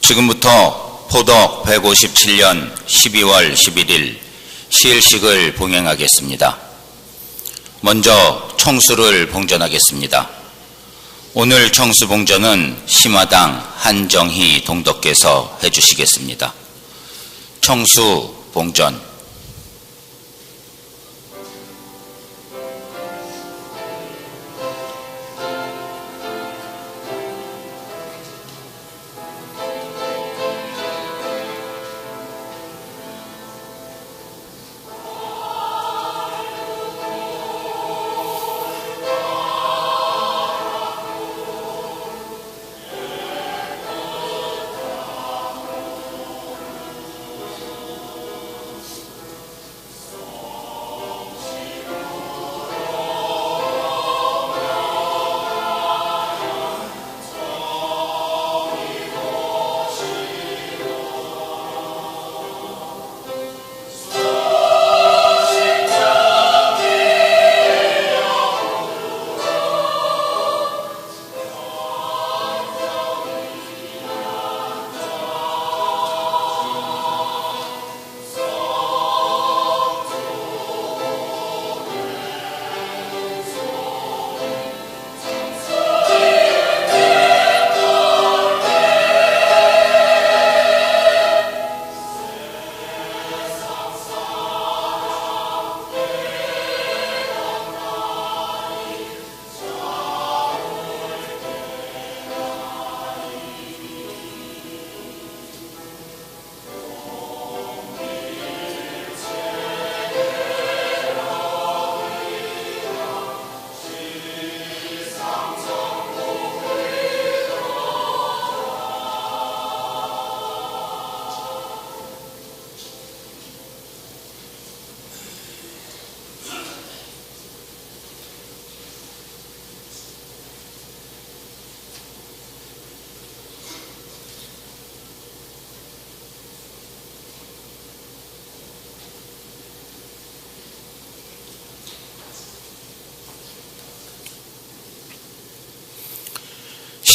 지금부터 포덕 157년 12월 11일 시일식을 봉행하겠습니다. 먼저 청수를 봉전하겠습니다. 오늘 청수 봉전은 심화당 한정희 동덕께서 해주시겠습니다. 청수 봉전.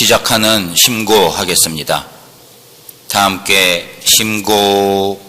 시작하는 심고하겠습니다. 다 함께 심고.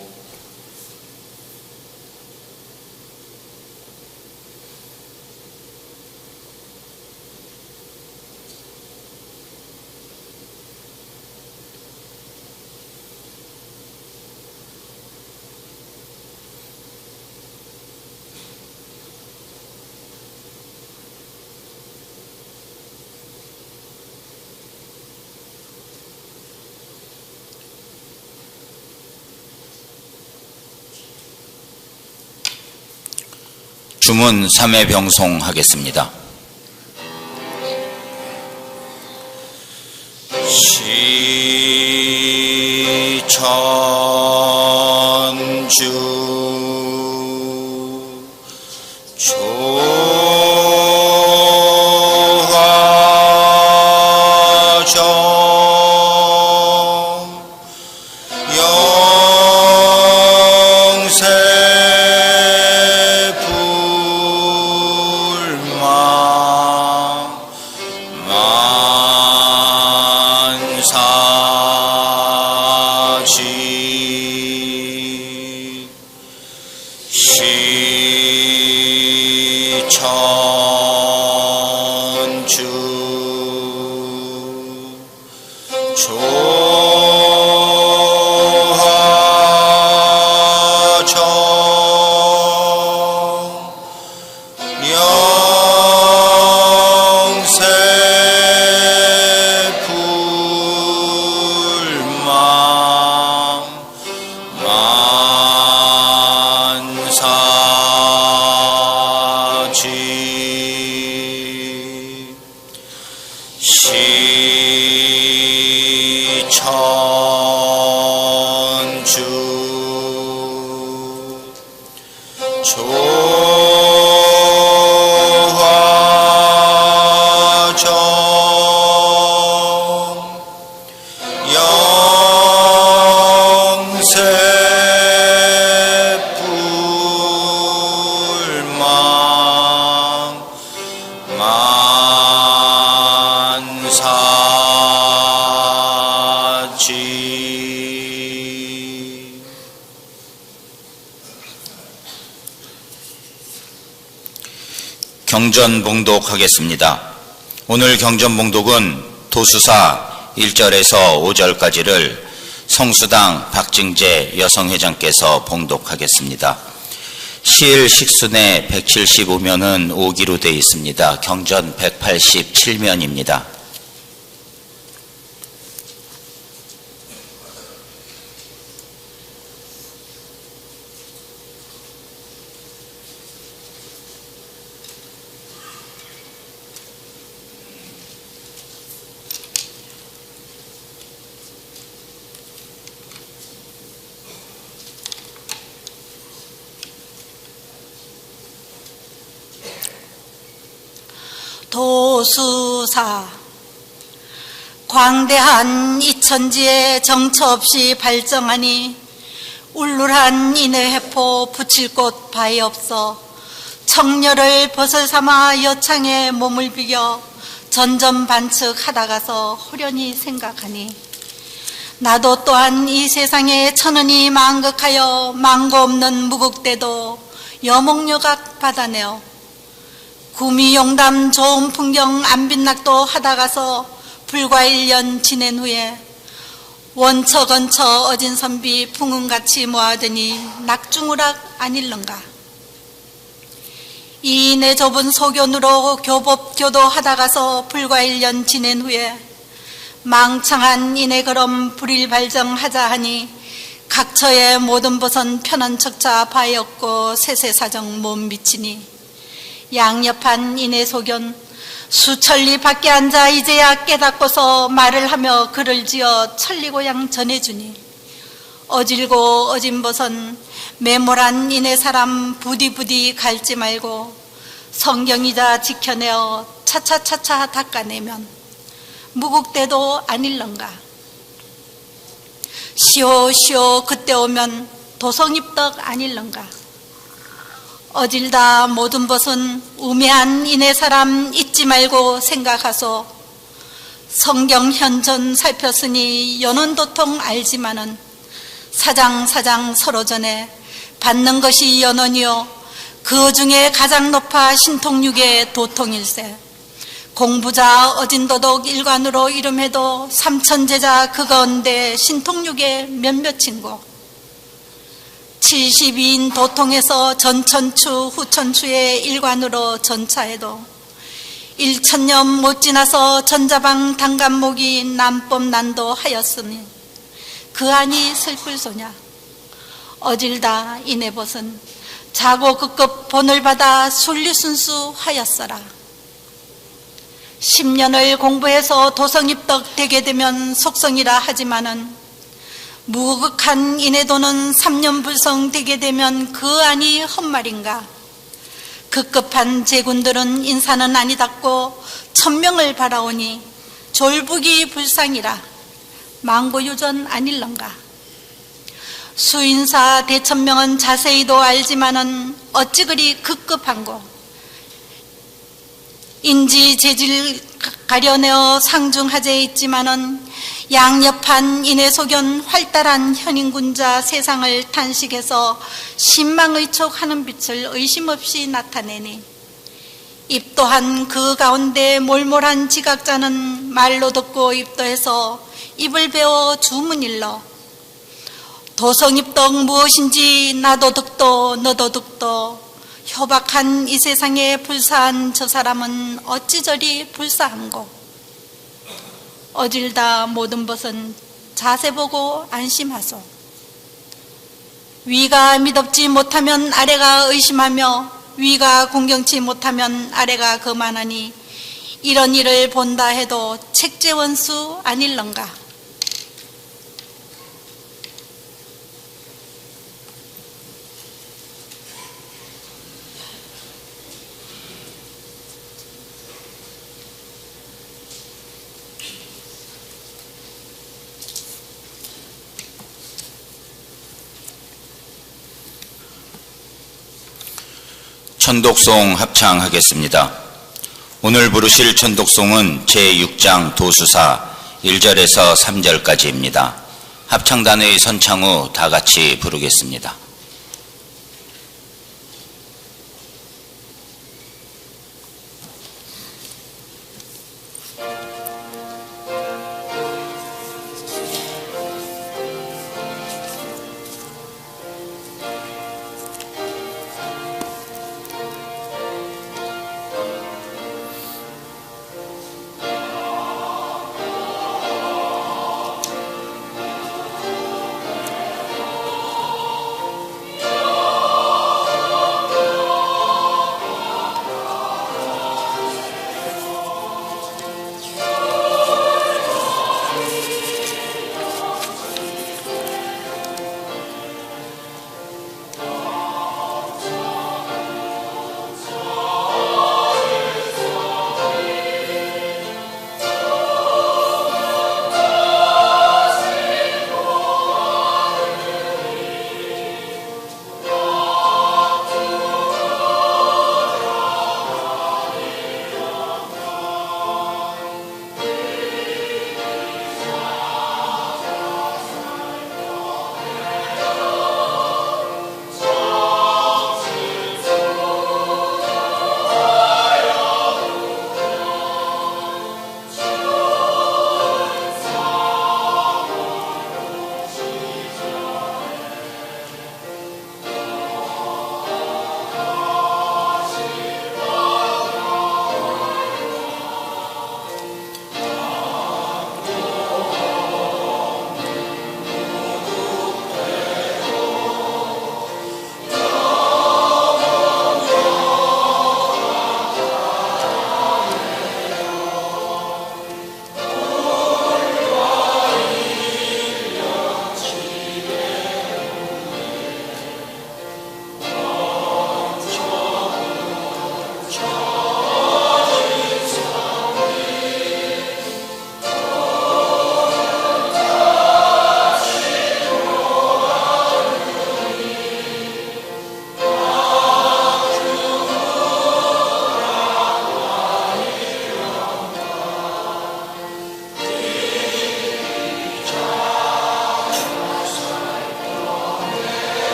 주문 3회 병송 하겠습니다. 시천주 영세불망 경전봉독하겠습니다. 오늘 경전봉독은 도수사 1절에서 5절까지를 성수당 박징재 여성회장께서 봉독하겠습니다. 시일 식순에 175면은 5기로 되어 있습니다. 경전 187면입니다. 도수사 광대한 이천지에 정처 없이 발정하니 울룰한 인해회포 붙일 곳 바위 없어 청렬을 벗을 삼아 여창에 몸을 비겨 전전반측하다가서 호련히 생각하니 나도 또한 이 세상에 천원이 망극하여 망고 없는 무국대도 여목여각 받아내어 구미용담 좋은 풍경 안빈낙도 하다가서 불과 1년 지낸 후에 원처건처 어진 선비 풍운같이 모아드니 낙중우락 아닐런가. 이 내 좁은 소견으로 교법교도 하다가서 불과 1년 지낸 후에 망창한 이내 그럼 불일발정하자 하니 각처의 모든 벗은 편한 척자 바였고 세세사정 못 미치니 양옆한 이내 소견 수천리 밖에 앉아 이제야 깨닫고서 말을 하며 글을 지어 천리고향 전해주니 어질고 어진버선 메모란 이내 사람 부디부디 갈지 말고 성경이자 지켜내어 차차차차 닦아내면 무국대도 아닐런가. 시오시오 그때 오면 도성입덕 아닐런가. 어질다 모든 것은 우매한 이내 사람 잊지 말고 생각하소. 성경 현전 살폈으니 연원도통 알지만은 사장사장 서로 전에 받는 것이 연원이요 그 중에 가장 높아 신통육의 도통일세. 공부자 어진도독 일관으로 이름해도 삼천제자 그건데 신통육의 몇몇인고 72인 도통에서 전천추 후천추의 일관으로 전차해도 1천년 못 지나서 전자방 당간목이 남법난도 하였으니 그 안이 슬플소냐. 어질다 이내벗은 자고 급급 본을 받아 순리순수 하였어라. 10년을 공부해서 도성입덕 되게 되면 속성이라 하지만은 무극한 인해도는 3년 불성 되게 되면 그 안이 헛말인가. 급급한 제군들은 인사는 아니답고 천명을 바라오니 졸북이 불상이라. 망고유전 아닐런가. 수인사 대천명은 자세히도 알지만은 어찌 그리 급급한고. 인지 재질 가려내어 상중하제 있지만은 양옆한 인해소견 활달한 현인군자 세상을 탄식해서 신망의촉하는 빛을 의심없이 나타내니 입도한 그 가운데 몰몰한 지각자는 말로 듣고 입도해서 입을 베어 주문일러 도성입덕 무엇인지 나도 듣도 너도 듣도 효박한 이 세상에 불사한 저 사람은 어찌 저리 불사한고. 어질다 모든 것은 자세 보고 안심하소. 위가 미덥지 못하면 아래가 의심하며 위가 공경치 못하면 아래가 거만하니 이런 일을 본다 해도 책제원수 아닐런가. 천독송 합창하겠습니다. 오늘 부르실 천독송은 제6장 도수사 1절에서 3절까지입니다. 합창단의 선창 후 다 같이 부르겠습니다.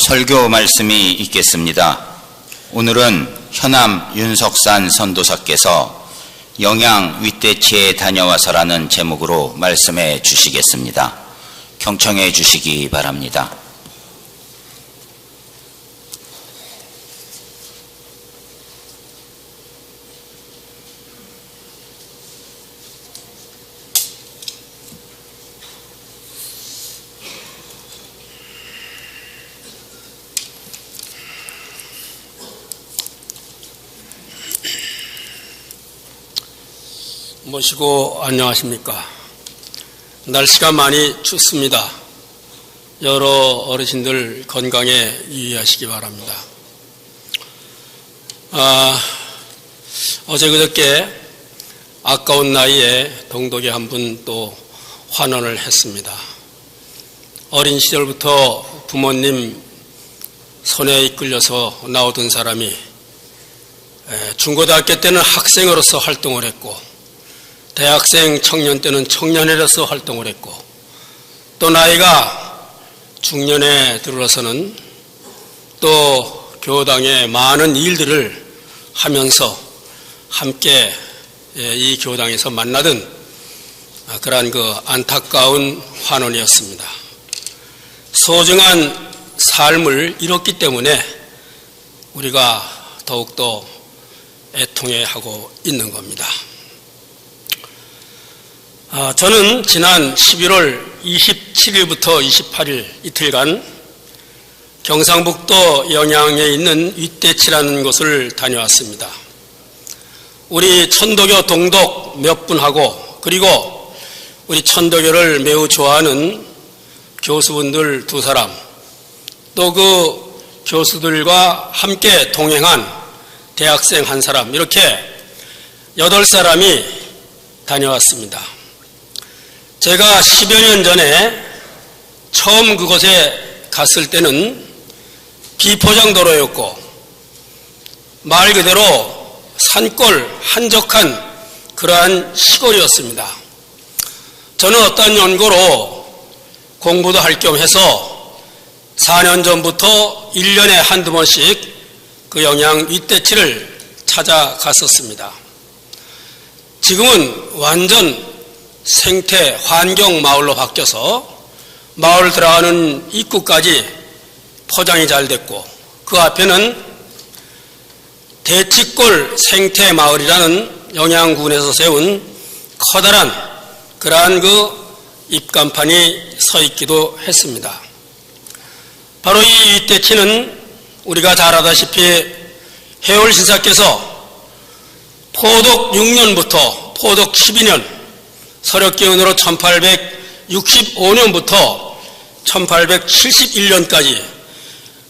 설교 말씀이 있겠습니다. 오늘은 현암 윤석산 선도사께서 영양 윗대치에 다녀와서라는 제목으로 말씀해 주시겠습니다. 경청해 주시기 바랍니다. 모시고 안녕하십니까. 날씨가 많이 춥습니다. 여러 어르신들 건강에 유의하시기 바랍니다. 어제 그저께 아까운 나이에 동독에 한 분 또 환원을 했습니다. 어린 시절부터 부모님 손에 이끌려서 나오던 사람이 중고등학교 때는 학생으로서 활동을 했고 대학생 청년 때는 청년회로서 활동을 했고 또 나이가 중년에 들어서는 또 교당의 많은 일들을 하면서 함께 이 교당에서 만나던 그러한 그 안타까운 환원이었습니다. 소중한 삶을 잃었기 때문에 우리가 더욱더 애통해하고 있는 겁니다. 저는 지난 11월 27일부터 28일 이틀간 경상북도 영양에 있는 윗대치라는 곳을 다녀왔습니다. 우리 천도교 동독 몇 분하고 그리고 우리 천도교를 매우 좋아하는 교수분들 2사람 또 그 교수들과 함께 동행한 대학생 1사람 이렇게 8사람이 다녀왔습니다. 제가 10여 년 전에 처음 그곳에 갔을 때는 비포장도로였고 말 그대로 산골 한적한 그러한 시골이었습니다. 저는 어떤 연고로 공부도 할 겸 해서 4년 전부터 1년에 한두 번씩 그 영양 윗대치를 찾아갔었습니다. 지금은 완전 생태 환경 마을로 바뀌어서 마을 들어가는 입구까지 포장이 잘 됐고 그 앞에는 대치골 생태 마을이라는 영양군에서 세운 커다란 그러한 그 입간판이 서 있기도 했습니다. 바로 이 윗대치는 우리가 잘 알다시피 해월신사께서 포독 6년부터 포독 12년 서력기원으로 1865년부터 1871년까지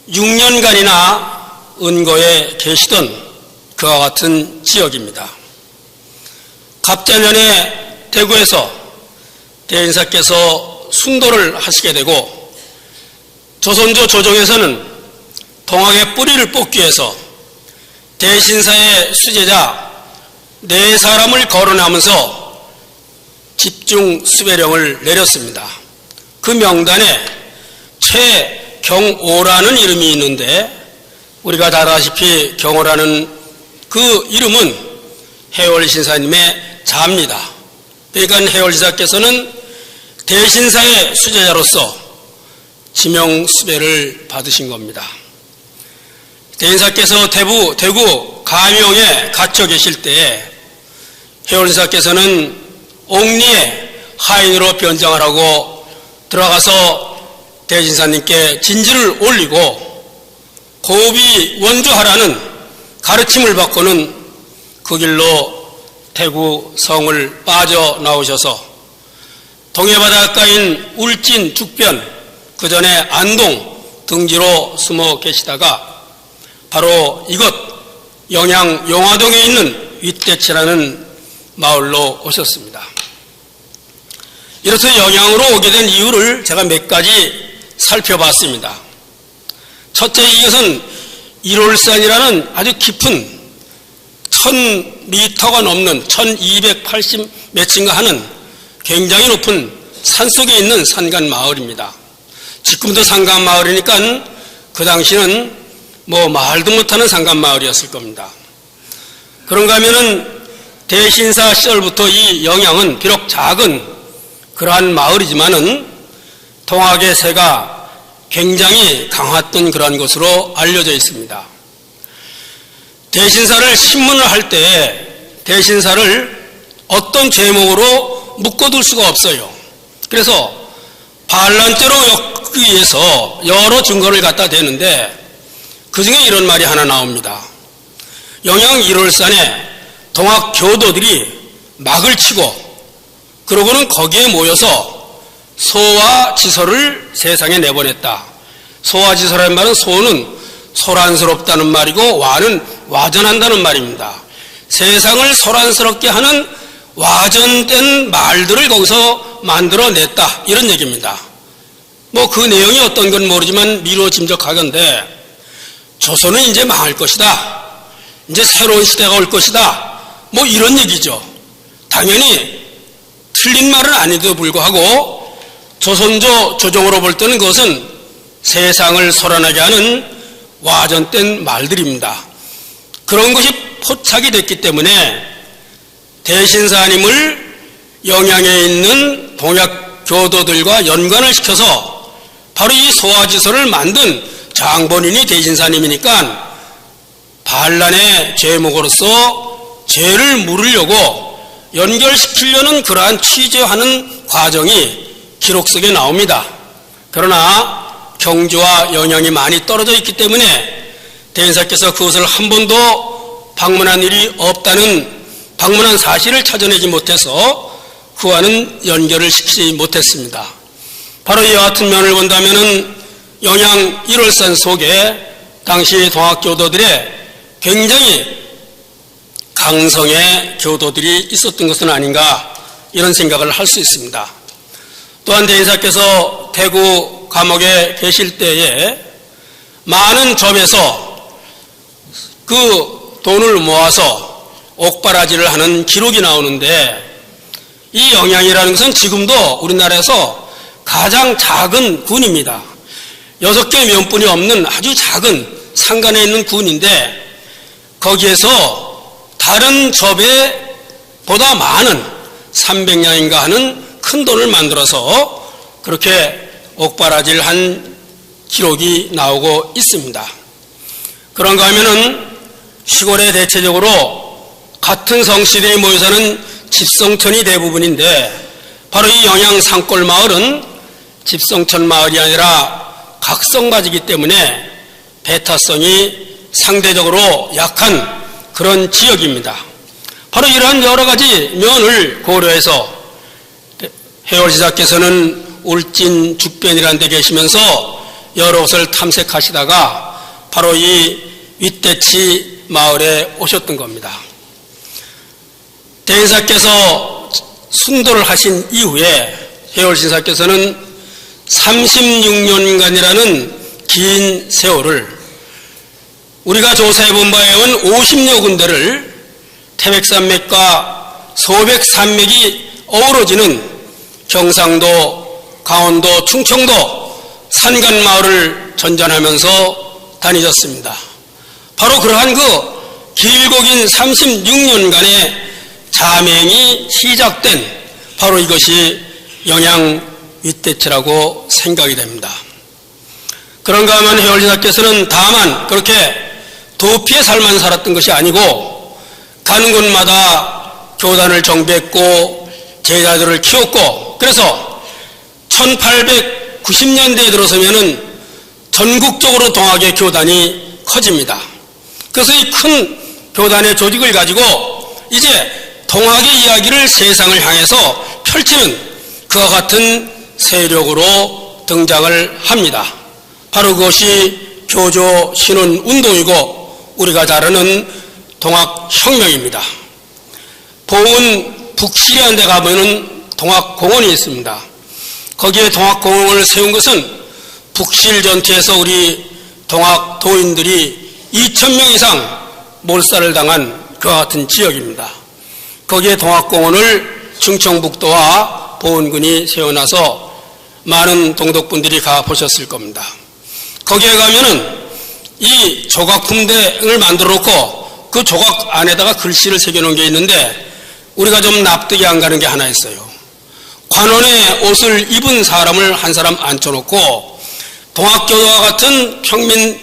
6년간이나 은거에 계시던 그와 같은 지역입니다. 갑자년에 대구에서 대인사께서 순도를 하시게 되고 조선조 조정에서는 동학의 뿌리를 뽑기 위해서 대신사의 수제자 4사람을 거론하면서 집중 수배령을 내렸습니다. 그 명단에 최경오라는 이름이 있는데 우리가 다 아다시피 경오라는 그 이름은 해월신사님의 자입니다. 그러니까 해월신사께서는 대신사의 수제자로서 지명 수배를 받으신 겁니다. 대신사께서 대구 가명에 갇혀 계실 때에 해월신사께서는 옥리에 하인으로 변장하라고 들어가서 대신사님께 진지를 올리고 고비 원조하라는 가르침을 받고는 그 길로 대구 성을 빠져나오셔서 동해바닷가인 울진 죽변 그 전에 안동 등지로 숨어 계시다가 바로 이곳 영양 용화동에 있는 윗대치라는 마을로 오셨습니다. 이렇게 영양으로 오게 된 이유를 제가 몇 가지 살펴봤습니다. 첫째, 이것은 1월산이라는 아주 깊은 1000m가 넘는 1280 몇인가 하는 굉장히 높은 산속에 있는 산간 마을입니다. 지금도 산간 마을이니까 그 당시는 말도 못하는 상간마을이었을 겁니다. 그런가 하면은 대신사 시절부터 이 영양은 비록 작은 그러한 마을이지만은 동학의 세가 굉장히 강했던 그러한 것으로 알려져 있습니다. 대신사를 신문을 할 때 대신사를 어떤 제목으로 묶어둘 수가 없어요. 그래서 반란죄로 엮기 위해서 여러 증거를 갖다 대는데 그 중에 이런 말이 하나 나옵니다. 영양 1월산에 동학 교도들이 막을 치고 그러고는 거기에 모여서 소와지서를 세상에 내보냈다. 소와지서라는 말은 소는 소란스럽다는 말이고 와는 와전한다는 말입니다. 세상을 소란스럽게 하는 와전된 말들을 거기서 만들어냈다, 이런 얘기입니다. 그 내용이 어떤 건 모르지만 미루어 짐작하건대 조선은 이제 망할 것이다, 이제 새로운 시대가 올 것이다, 이런 얘기죠. 당연히 틀린 말은 아닌데도 불구하고 조선조 조정으로 볼 때는 그것은 세상을 소란하게 하는 와전된 말들입니다. 그런 것이 포착이 됐기 때문에 대신사님을 영양에 있는 동학 교도들과 연관을 시켜서 바로 이 소화지서를 만든 장본인이 대신사님이니까 반란의 제목으로서 죄를 물으려고 연결시키려는 그러한 취재하는 과정이 기록 속에 나옵니다. 그러나 경주와 영양이 많이 떨어져 있기 때문에 대인사께서 그것을 한 번도 방문한 일이 없다는 방문한 사실을 찾아내지 못해서 그와는 연결을 시키지 못했습니다. 바로 이와 같은 면을 본다면 영양 1월산 속에 당시 동학교도들의 굉장히 강성의 교도들이 있었던 것은 아닌가, 이런 생각을 할 수 있습니다. 또한 대인사께서 대구 감옥에 계실 때에 많은 점에서 그 돈을 모아서 옥바라지를 하는 기록이 나오는데, 이 영양이라는 것은 지금도 우리나라에서 가장 작은 군입니다. 6개 면분이 없는 아주 작은 산간에 있는 군인데, 거기에서 다른 접에보다 많은 300냥인가 하는 큰 돈을 만들어서 그렇게 옥바라지를 한 기록이 나오고 있습니다. 그런가 하면은 시골에 대체적으로 같은 성씨들이 모여 사는 집성촌이 대부분인데, 바로 이 영양 산골 마을은 집성촌 마을이 아니라 각성바지이기 때문에 배타성이 상대적으로 약한 그런 지역입니다. 바로 이러한 여러 가지 면을 고려해서 해월지사께서는 울진 죽변이라는 데 계시면서 여러 곳을 탐색하시다가 바로 이 윗대치 마을에 오셨던 겁니다. 대인사께서 순도를 하신 이후에 해월지사께서는 36년간이라는 긴 세월을 우리가 조사해본 바에 온 50여 군데를 태백산맥과 소백산맥이 어우러지는 경상도, 강원도, 충청도 산간마을을 전전하면서 다니셨습니다. 바로 그러한 그 길고 긴 36년간의 자맹이 시작된 바로 이것이 영양 윗대치라고 생각이 됩니다. 그런가 하면 해월지사께서는 다만 그렇게 도피의 삶만 살았던 것이 아니고 가는 곳마다 교단을 정비했고 제자들을 키웠고, 그래서 1890년대에 들어서면은 전국적으로 동학의 교단이 커집니다. 그래서 이 큰 교단의 조직을 가지고 이제 동학의 이야기를 세상을 향해서 펼치는 그와 같은 세력으로 등장을 합니다. 바로 그것이 교조 신운 운동이고 우리가 잘 아는 동학혁명입니다. 보은 북시리한 데 가보면 동학공원이 있습니다. 거기에 동학공원을 세운 것은 북실 전투에서 우리 동학도인들이 2,000명 이상 몰살을 당한 그와 같은 지역입니다. 거기에 동학공원을 충청북도와 보은군이 세워놔서 많은 동독분들이 가보셨을 겁니다. 거기에 가면은 이 조각품대을 만들어 놓고 그 조각 안에다가 글씨를 새겨 놓은 게 있는데 우리가 좀 납득이 안 가는 게 하나 있어요. 관원의 옷을 입은 사람을 한 사람 앉혀놓고 동학교와 같은 평민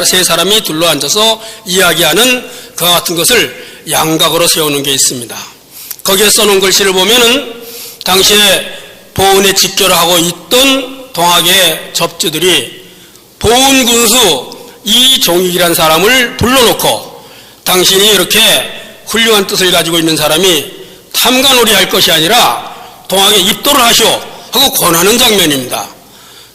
세 사람이 둘러앉아서 이야기하는 그와 같은 것을 양각으로 세우는 게 있습니다. 거기에 써놓은 글씨를 보면은 당시에 보훈에 집결을 하고 있던 동학의 접주들이 보훈군수 이종익이라는 사람을 불러놓고 당신이 이렇게 훌륭한 뜻을 가지고 있는 사람이 탐관오리 할 것이 아니라 동학에 입도를 하시오 하고 권하는 장면입니다.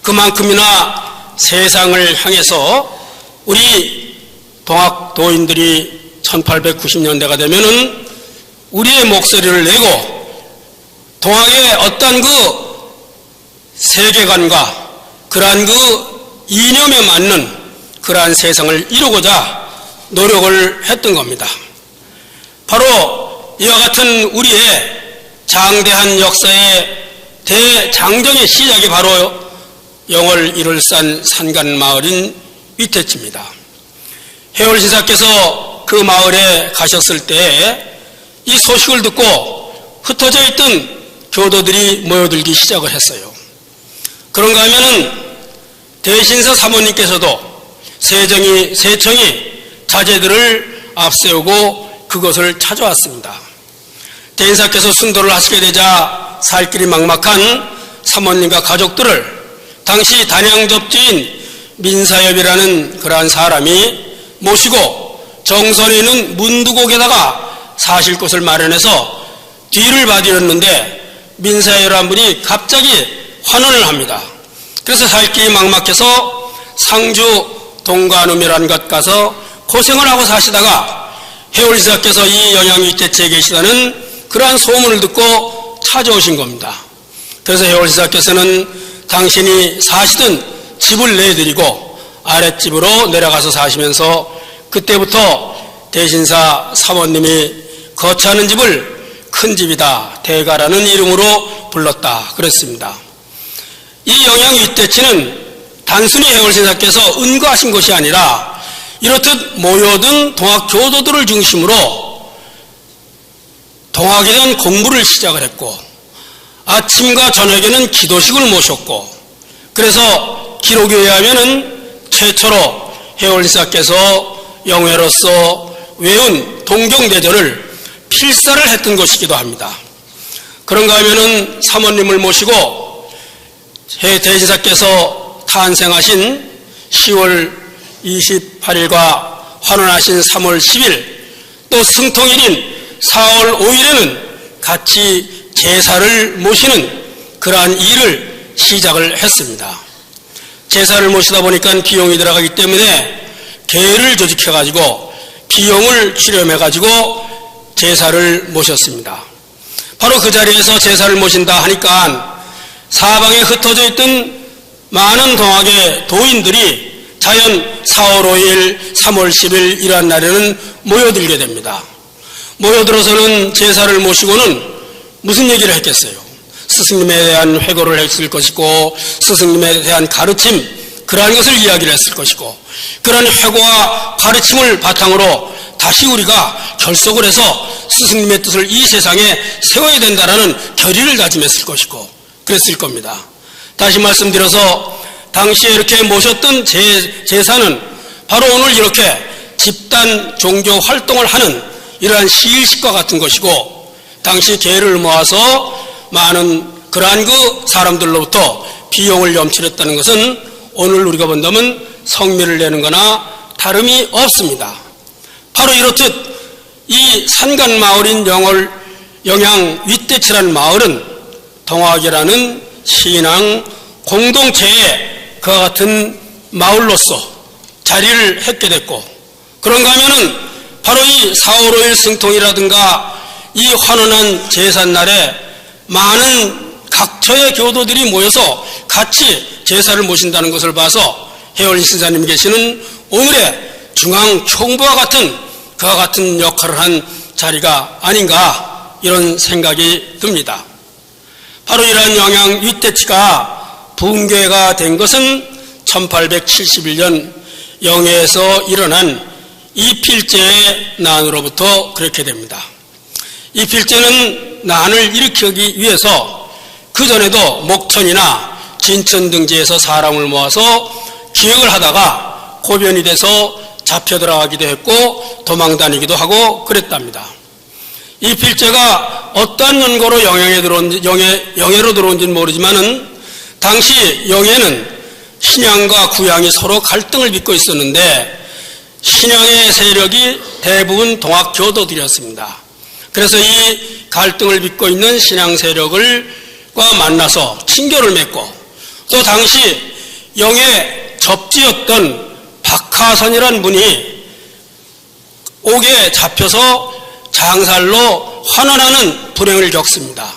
그만큼이나 세상을 향해서 우리 동학 도인들이 1890년대가 되면은 우리의 목소리를 내고 동학의 어떤 그 세계관과 그러한 그 이념에 맞는 그러한 세상을 이루고자 노력을 했던 겁니다. 바로 이와 같은 우리의 장대한 역사의 대장정의 시작이 바로 영월 일월산 산간마을인 위태치입니다. 해월신사께서 그 마을에 가셨을 때 이 소식을 듣고 흩어져 있던 교도들이 모여들기 시작을 했어요. 그런가 하면은 대신사 사모님께서도 세청이 자제들을 앞세우고 그것을 찾아왔습니다. 대인사께서 순도를 하시게 되자 살 길이 막막한 사모님과 가족들을 당시 단양접주인 민사엽이라는 그러한 사람이 모시고 정선에 있는 문두곡에다가 사실 곳을 마련해서 뒤를 받으렸는데 민사엽이라는 분이 갑자기 환원을 합니다. 그래서 살 길이 막막해서 상주 동관음이라는 곳 가서 고생을 하고 사시다가 해월지사께서 이 영양위태치에 계시다는 그러한 소문을 듣고 찾아오신 겁니다. 그래서 해월지사께서는 당신이 사시던 집을 내드리고 아랫집으로 내려가서 사시면서 그때부터 대신사 사모님이 거처하는 집을 큰 집이다 대가라는 이름으로 불렀다 그랬습니다. 이 영양위태치는 단순히 해월신사께서 은거하신 것이 아니라 이렇듯 모여든 동학교도들을 중심으로 동학에 대한 공부를 시작을 했고 아침과 저녁에는 기도식을 모셨고 그래서 기록에 의하면은 최초로 해월신사께서 영회로서 외운 동경대전을 필사를 했던 것이기도 합니다. 그런가 하면은 사모님을 모시고 대신사께서 탄생하신 10월 28일과 환원하신 3월 10일 또 승통일인 4월 5일에는 같이 제사를 모시는 그러한 일을 시작을 했습니다. 제사를 모시다 보니까 비용이 들어가기 때문에 계를 조직해가지고 비용을 출연해가지고 제사를 모셨습니다. 바로 그 자리에서 제사를 모신다 하니까 사방에 흩어져 있던 많은 동학의 도인들이 자연 4월 5일, 3월 10일 이러한 날에는 모여들게 됩니다. 모여들어서는 제사를 모시고는 무슨 얘기를 했겠어요? 스승님에 대한 회고를 했을 것이고 스승님에 대한 가르침 그러한 것을 이야기를 했을 것이고 그런 회고와 가르침을 바탕으로 다시 우리가 결속을 해서 스승님의 뜻을 이 세상에 세워야 된다라는 결의를 다짐했을 것이고 그랬을 겁니다. 다시 말씀드려서 당시에 이렇게 모셨던 제사는 바로 오늘 이렇게 집단 종교 활동을 하는 이러한 시일식과 같은 것이고 당시 계를 모아서 많은 그러한 그 사람들로부터 비용을 염치했다는 것은 오늘 우리가 본다면 성미를 내는 거나 다름이 없습니다. 바로 이렇듯 이 산간마을인 영양 윗대치라는 마을은 동학이라는 신앙 공동체의 그와 같은 마을로서 자리를 했게 됐고 그런가 하면은 바로 이 4월 5일 승통이라든가 이 환원한 제삿날에 많은 각처의 교도들이 모여서 같이 제사를 모신다는 것을 봐서 해월신 신사님 계시는 오늘의 중앙 총부와 같은 그와 같은 역할을 한 자리가 아닌가 이런 생각이 듭니다. 바로 이러한 영양 윗대치가 붕괴가 된 것은 1871년 영해에서 일어난 이필제의 난으로부터 그렇게 됩니다. 이필제는 난을 일으키기 위해서 그전에도 목천이나 진천 등지에서 사람을 모아서 기획을 하다가 고변이 돼서 잡혀 들어가기도 했고 도망다니기도 하고 그랬답니다. 이 필제가 어떠한 연고로 영해로 들어온지는 모르지만은 당시 영해는 신양과 구양이 서로 갈등을 빚고 있었는데 신양의 세력이 대부분 동학교도들이었습니다. 그래서 이 갈등을 빚고 있는 신양 세력과 만나서 친교를 맺고 또 당시 영해 접지였던 박하선이라는 분이 옥에 잡혀서 장살로 환원하는 불행을 겪습니다.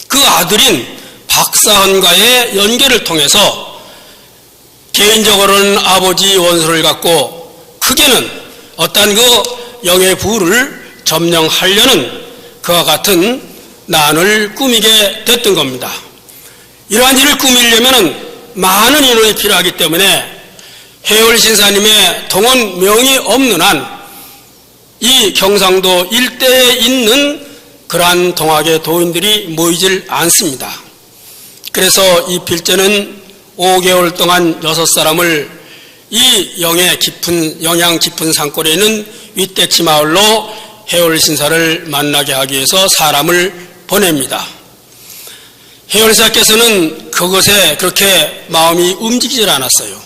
그 아들인 박사헌과의 연계를 통해서 개인적으로는 아버지 원수를 갖고 크게는 어떤 그 영의 부를 점령하려는 그와 같은 난을 꾸미게 됐던 겁니다. 이러한 일을 꾸미려면 많은 인원이 필요하기 때문에 해월신사님의 동원 명이 없는 한 이 경상도 일대에 있는 그러한 동학의 도인들이 모이질 않습니다. 그래서 이 필제는 5개월 동안 6사람을 이 영양 깊은 산골에 있는 윗대치 마을로 해월신사를 만나게 하기 위해서 사람을 보냅니다. 해월신사께서는 그것에 그렇게 마음이 움직이질 않았어요.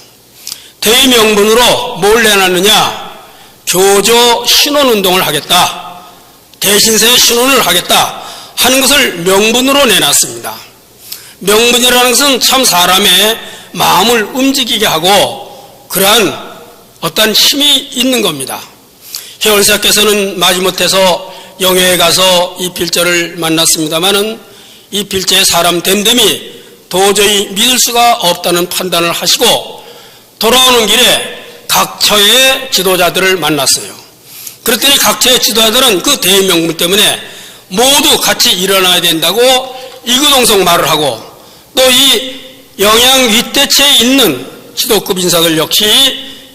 대명분으로 뭘 내놨느냐? 교조 신원운동을 하겠다, 대신세 신원을 하겠다 하는 것을 명분으로 내놨습니다. 명분이라는 것은 참 사람의 마음을 움직이게 하고 그러한 어떤 힘이 있는 겁니다. 해월사께서는 마지못해서 영해에 가서 이 필제를 만났습니다마는 이 필제의 사람 됨됨이 도저히 믿을 수가 없다는 판단을 하시고 돌아오는 길에 각처의 지도자들을 만났어요. 그랬더니 각처의 지도자들은 그 대명분 때문에 모두 같이 일어나야 된다고 이구동성 말을 하고 또 이 영양 윗대치에 있는 지도급 인사들 역시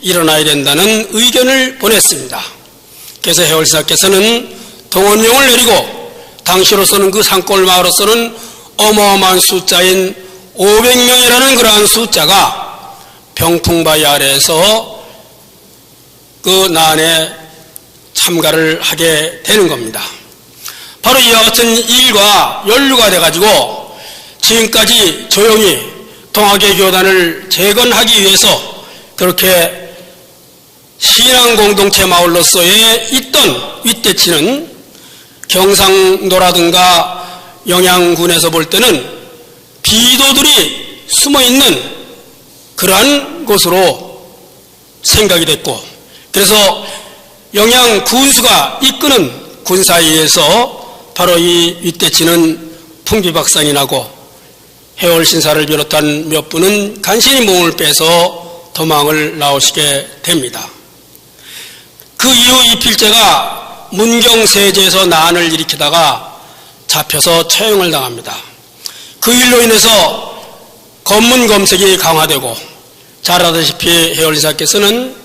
일어나야 된다는 의견을 보냈습니다. 그래서 해월사께서는 동원령을 내리고 당시로서는 그 산골 마을로서는 어마어마한 숫자인 500명이라는 그러한 숫자가 병풍바위 아래에서 그 난에 참가를 하게 되는 겁니다. 바로 이와 같은 일과 연루가 돼가지고 지금까지 조용히 동학의 교단을 재건하기 위해서 그렇게 신앙공동체 마을로서의 있던 윗대치는 경상도라든가 영양군에서 볼 때는 비도들이 숨어있는 그러한 곳으로 생각이 됐고 그래서 영양 군수가 이끄는 군사에 의해서 바로 이 윗대치는 풍비박산이 나고 해월신사를 비롯한 몇 분은 간신히 몸을 빼서 도망을 나오시게 됩니다. 그 이후 이 필제가 문경세제에서 난을 일으키다가 잡혀서 처형을 당합니다. 그 일로 인해서 검문 검색이 강화되고 잘 아다시피 해월신사께서는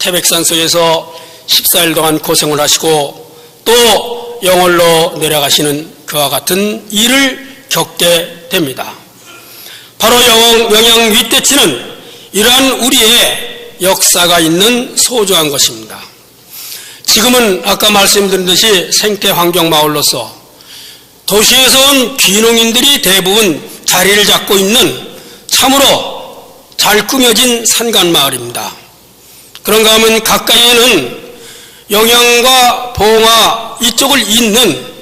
태백산 속에서 14일 동안 고생을 하시고 또 영월로 내려가시는 그와 같은 일을 겪게 됩니다. 바로 영양 윗대치는 이러한 우리의 역사가 있는 소중한 것입니다. 지금은 아까 말씀드린 생태환경마을로서 도시에서 온 귀농인들이 대부분 자리를 잡고 있는 참으로 잘 꾸며진 산간마을입니다. 그런가 하면 가까이에는 영양과 봉화 이쪽을 잇는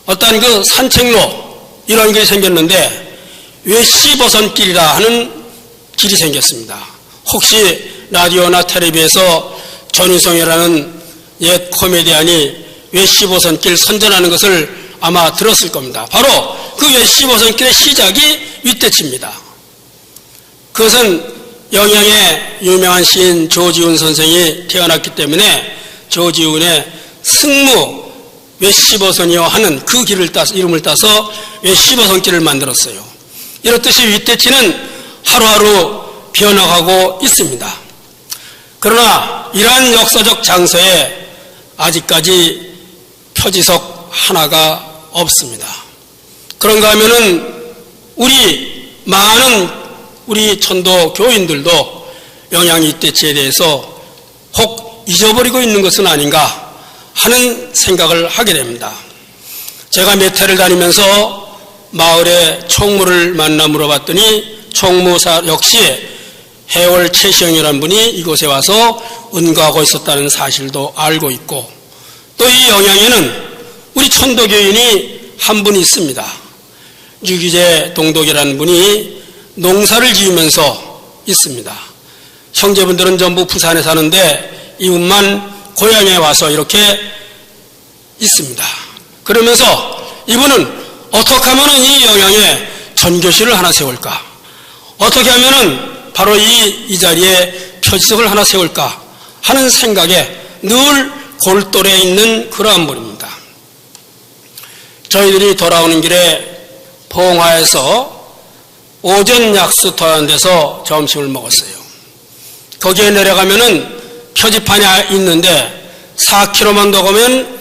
어떤 그 산책로 이런 게 생겼는데 외시버선길이라 하는 길이 생겼습니다. 혹시 라디오나 텔레비에서 전유성이라는 옛 코미디언이 외시버선길 선전하는 것을 아마 들었을 겁니다. 바로 그 외시버선길의 시작이 윗대치입니다. 그것은 영양의 유명한 시인 조지훈 선생이 태어났기 때문에 조지훈의 승무 외시버선이요 하는 그 길을 따서 이름을 따서 외시버선길을 만들었어요. 이렇듯이 윗대치는 하루하루 변화하고 있습니다. 그러나 이러한 역사적 장소에 아직까지 표지석 하나가 없습니다. 그런가 하면은 많은 우리 천도 교인들도 영양 윗대치에 대해서 혹 잊어버리고 있는 것은 아닌가 하는 생각을 하게 됩니다. 제가 몇 해를 다니면서 마을에 총무를 만나 물어봤더니 총무사 역시 해월 최시영이라는 분이 이곳에 와서 은거하고 있었다는 사실도 알고 있고, 또 이 영양에는 우리 천도교인이 한 분 있습니다. 유기재 동독이라는 분이 농사를 지으면서 있습니다. 형제분들은 전부 부산에 사는데 이분만 고향에 와서 이렇게 있습니다. 그러면서 이분은 어떻게 하면 이 영양에 전교실을 하나 세울까? 어떻게 하면 바로 이 자리에 표지석을 하나 세울까? 하는 생각에 늘 골똘해 있는 그러한 분입니다. 저희들이 돌아오는 길에 봉화에서 오전 약수 토하는 데서 점심을 먹었어요. 거기에 내려가면은 표지판이 있는데 4km만 더 가면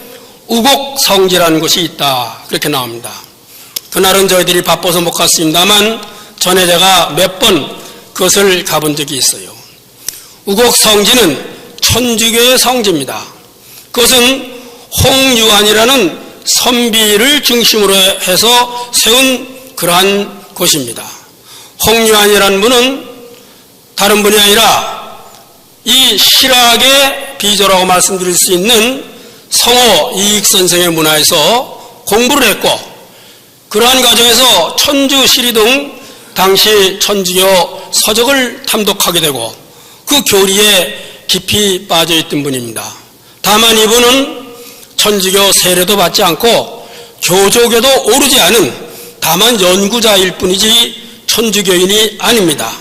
우곡성지라는 곳이 있다, 그렇게 나옵니다. 그날은 저희들이 바빠서 못 갔습니다만 전에 제가 몇 번 그것을 가본 적이 있어요. 우곡성지는 천주교의 성지입니다. 그것은 홍유안이라는 선비를 중심으로 해서 세운 그러한 곳입니다. 홍유안이라는 분은 다른 분이 아니라 이 실학의 비조라고 말씀드릴 수 있는 성호 이익선생의 문화에서 공부를 했고, 그러한 과정에서 천주시리 등 당시 천주교 서적을 탐독하게 되고 그 교리에 깊이 빠져있던 분입니다. 다만 이분은 천주교 세례도 받지 않고 교조교도 오르지 않은 다만 연구자일 뿐이지 천주교인이 아닙니다.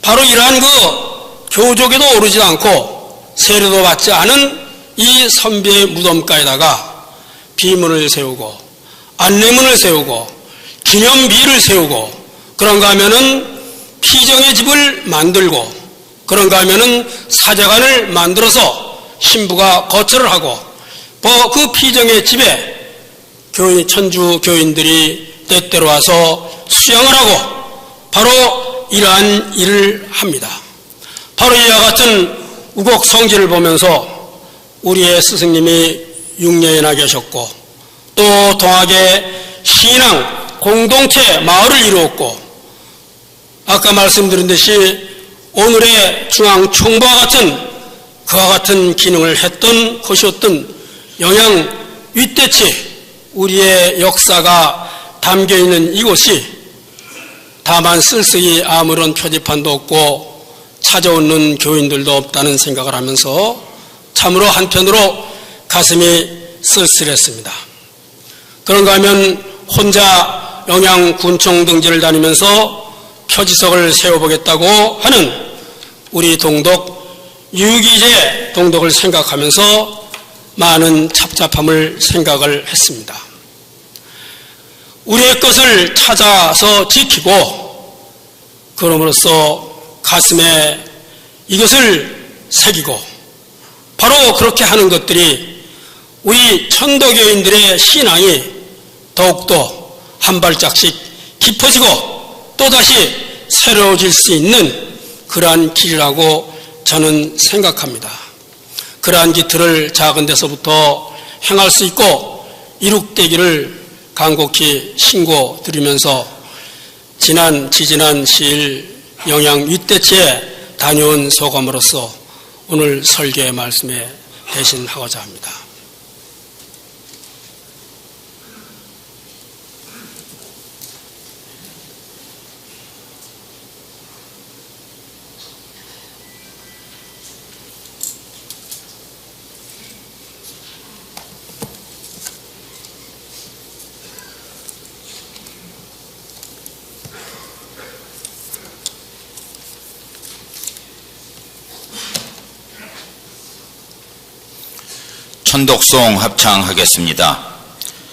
바로 이러한 그 교조교도 오르지 않고 세례도 받지 않은 이 선비의 무덤가에다가 비문을 세우고 안내문을 세우고 기념비를 세우고, 그런가 하면은 피정의 집을 만들고, 그런가 하면은 사제관을 만들어서 신부가 거처를 하고, 그 피정의 집에 천주 교인들이 때때로 와서 수양을 하고 바로 이러한 일을 합니다. 바로 이와 같은 우곡성지를 보면서 우리의 스승님이 6년이나 계셨고, 또 동학의 신앙 공동체 마을을 이루었고, 아까 말씀드린 듯이 오늘의 중앙총부와 같은 그와 같은 기능을 했던 것이었던 영양 윗대치, 우리의 역사가 담겨있는 이곳이 다만 쓸쓸히 아무런 표지판도 없고 찾아오는 교인들도 없다는 생각을 하면서 참으로 한편으로 가슴이 쓸쓸했습니다. 그런가 하면 혼자 영양군청 등지를 다니면서 표지석을 세워보겠다고 하는 우리 동독 유기재 동독을 생각하면서 많은 착잡함을 생각을 했습니다. 우리의 것을 찾아서 지키고 그럼으로써 가슴에 이것을 새기고 바로 그렇게 하는 것들이 우리 천도교인들의 신앙이 더욱더 한 발짝씩 깊어지고 또다시 새로워질 수 있는 그러한 길이라고 저는 생각합니다. 그러한 기틀을 작은 데서부터 행할 수 있고 이룩되기를 간곡히 신고드리면서 지지난 시일 영양 윗대치에 다녀온 소감으로서 오늘 설교의 말씀에 대신하고자 합니다. 천독송 합창하겠습니다.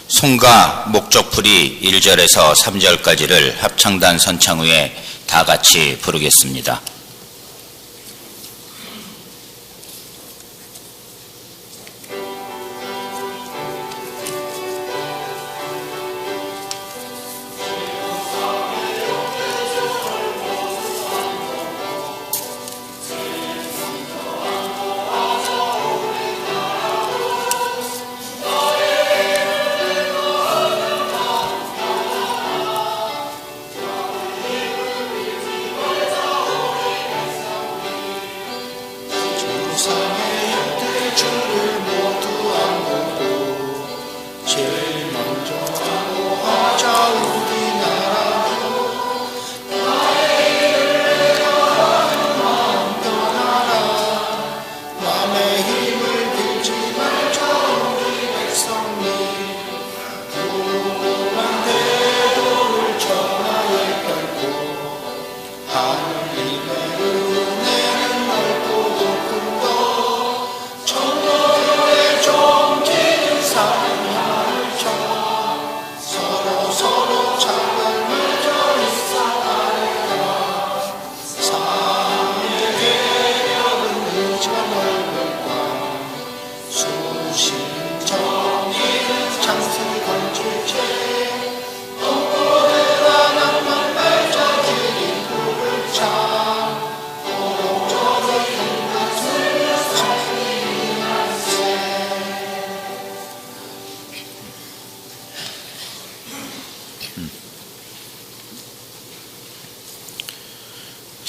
송가 목적풀이 1절에서 3절까지를 합창단 선창 후에 다 같이 부르겠습니다.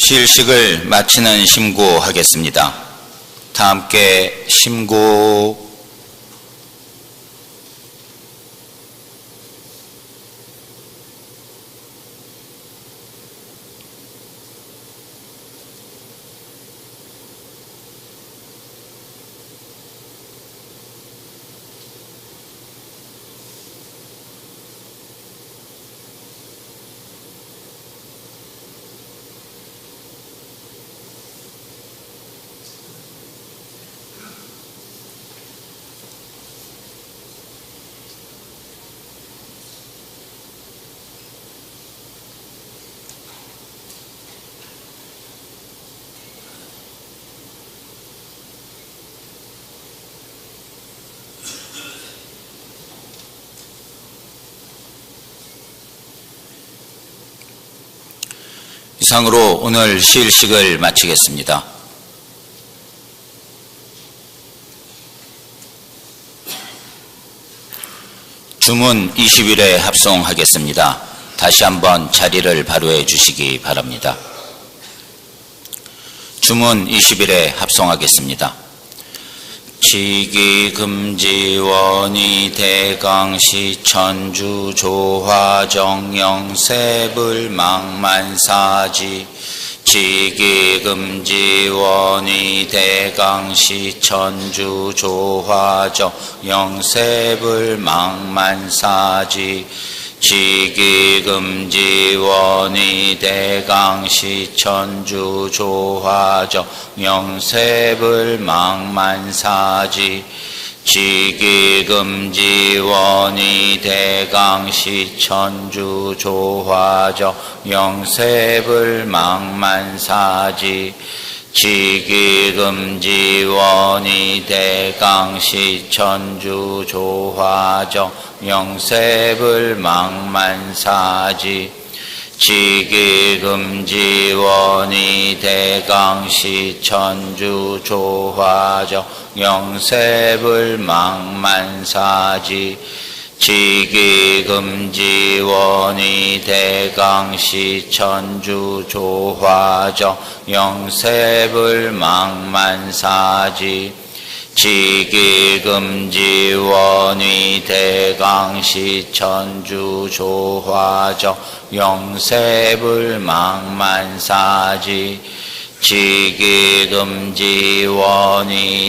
시일식을 마치는 심구하겠습니다. 다 함께 심구. 이상으로 오늘 시일식을 마치겠습니다. 주문 20일에 합송하겠습니다. 다시 한번 자리를 바로해 주시기 바랍니다. 주문 20일에 합송하겠습니다. 지기금지원이 대강시 천주 조화정영 세불망만사지 지기금지원이 대강시 천주 조화정영 세불망만사지 지기금지원이 대강시 천주 조화정 영세불망만사지 지기금지원이 대강시 천주 조화정 영세불망만사지 지기금지원이 대강시 천주 조화정 영세불망만사지 지기금지원이 대강시 천주 조화정 영세불망만사지 지기금지원이 대강시 천주 조화정 영세불망만사지 지기금지원이 대강시 천주 조화정 영세불망만사지 지기금지원이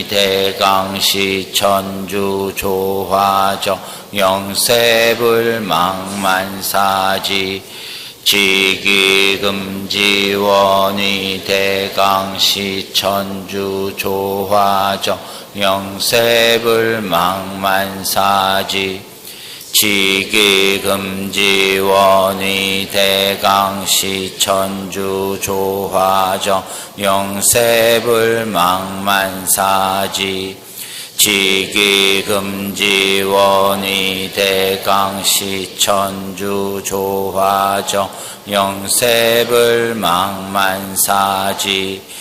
대강시 천주 조화정 영세불망만사지 지기금지원이 대강시 천주 조화정 영세불망만사지 지기금지원의 대강시 천주 조화정 영세불망만사지 지기금지원의 대강시 천주 조화정 영세불망만사지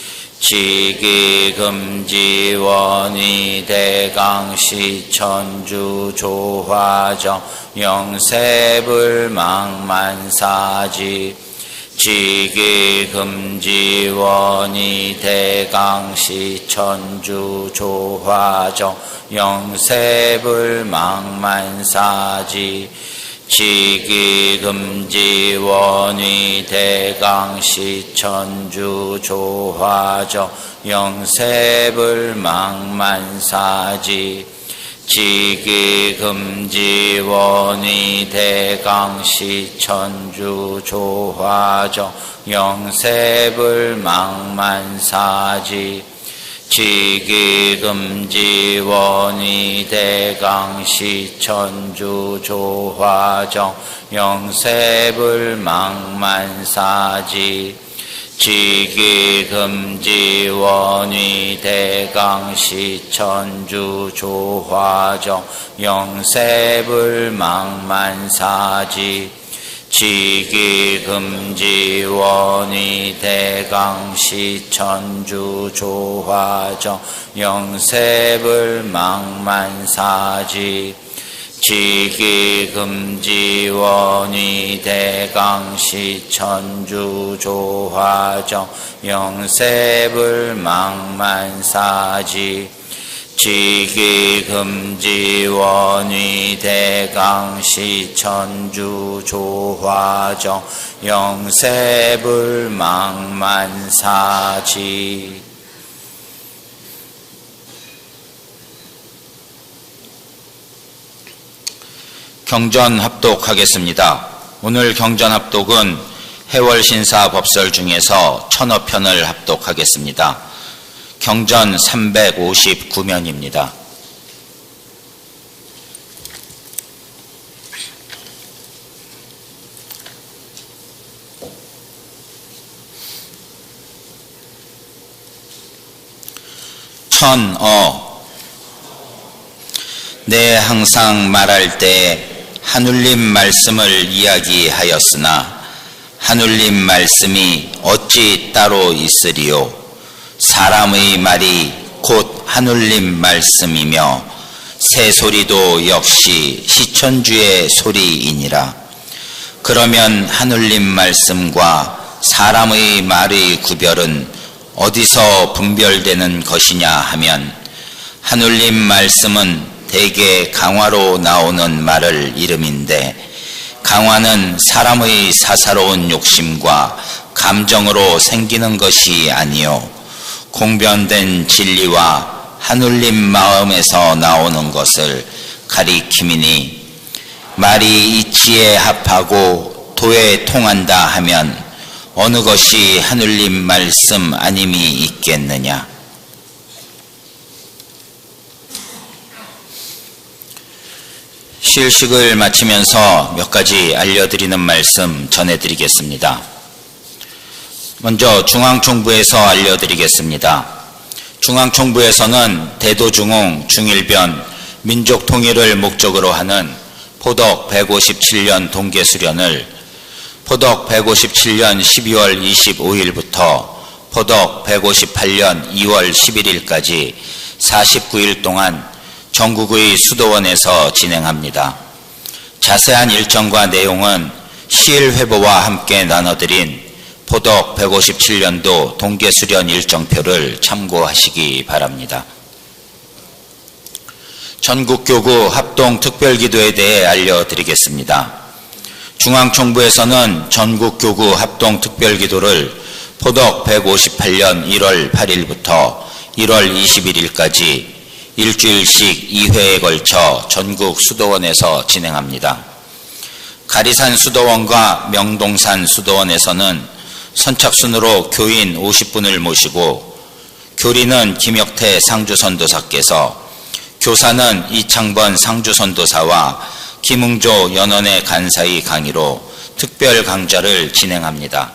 지기금지원의 대강시 천주 조화정 영세불망만사지 지기금지원의 대강시 천주 조화정 영세불망만사지 지기금지원의 대강시 천주 조화정 영세불망만사지 지기금지원의 대강시 천주 조화정 영세불망만사지 지기금지원의 대강시 천주 조화정 영세불망만사지 지기금지원의 대강시 천주 조화정 영세불망만사지 지기금지원의 대강시 천주 조화정 영세불망만사지 지기금지원의 대강시 천주 조화정 영세불망만사지 지기금지원의 대강시 천주 조화정 영세불망만사지 경전 합독하겠습니다. 오늘 경전 합독은 해월신사 법설 중에서 천어편을 합독하겠습니다. 경전 359면입니다. 천어 내 항상 말할 때 하늘님 말씀을 이야기하였으나 하늘님 말씀이 어찌 따로 있으리요. 사람의 말이 곧 하늘님 말씀이며 새 소리도 역시 시천주의 소리이니라. 그러면 하늘님 말씀과 사람의 말의 구별은 어디서 분별되는 것이냐 하면 하늘님 말씀은 대개 강화로 나오는 말을 이름인데 강화는 사람의 사사로운 욕심과 감정으로 생기는 것이 아니요 공변된 진리와 하늘님 마음에서 나오는 것을 가리킴이니 말이 이치에 합하고 도에 통한다 하면 어느 것이 하늘님 말씀 아님이 있겠느냐. 실식을 마치면서 몇 가지 알려드리는 말씀 전해드리겠습니다. 먼저 중앙총부에서 알려드리겠습니다. 중앙총부에서는 대도중흥 중일변 민족통일을 목적으로 하는 포덕 157년 동계수련을 포덕 157년 12월 25일부터 포덕 158년 2월 11일까지 49일 동안 전국의 수도원에서 진행합니다. 자세한 일정과 내용은 시일회보와 함께 나눠드린 포덕 157년도 동계수련 일정표를 참고하시기 바랍니다. 전국교구 합동특별기도에 대해 알려드리겠습니다. 중앙총부에서는 전국교구 합동특별기도를 포덕 158년 1월 8일부터 1월 21일까지 일주일씩 2회에 걸쳐 전국 수도원에서 진행합니다. 가리산 수도원과 명동산 수도원에서는 선착순으로 교인 50분을 모시고 교리는 김혁태 상주선도사께서 교사는 이창번 상주선도사와 김응조 연원회 간사의 강의로 특별 강좌를 진행합니다.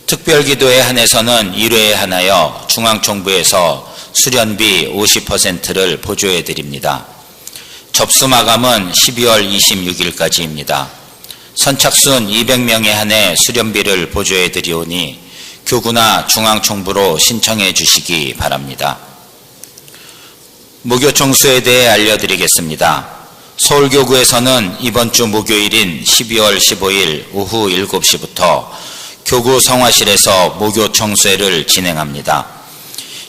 특별기도에 한해서는 1회에 한하여 중앙총부에서 수련비 50%를 보조해 드립니다. 접수 마감은 12월 26일까지입니다. 선착순 200명에 한해 수련비를 보조해 드리오니 교구나 중앙총부로 신청해 주시기 바랍니다. 무교총수에 대해 알려드리겠습니다. 서울교구에서는 이번 주 목요일인 12월 15일 오후 7시부터 교구 성화실에서 무교청수회를 진행합니다.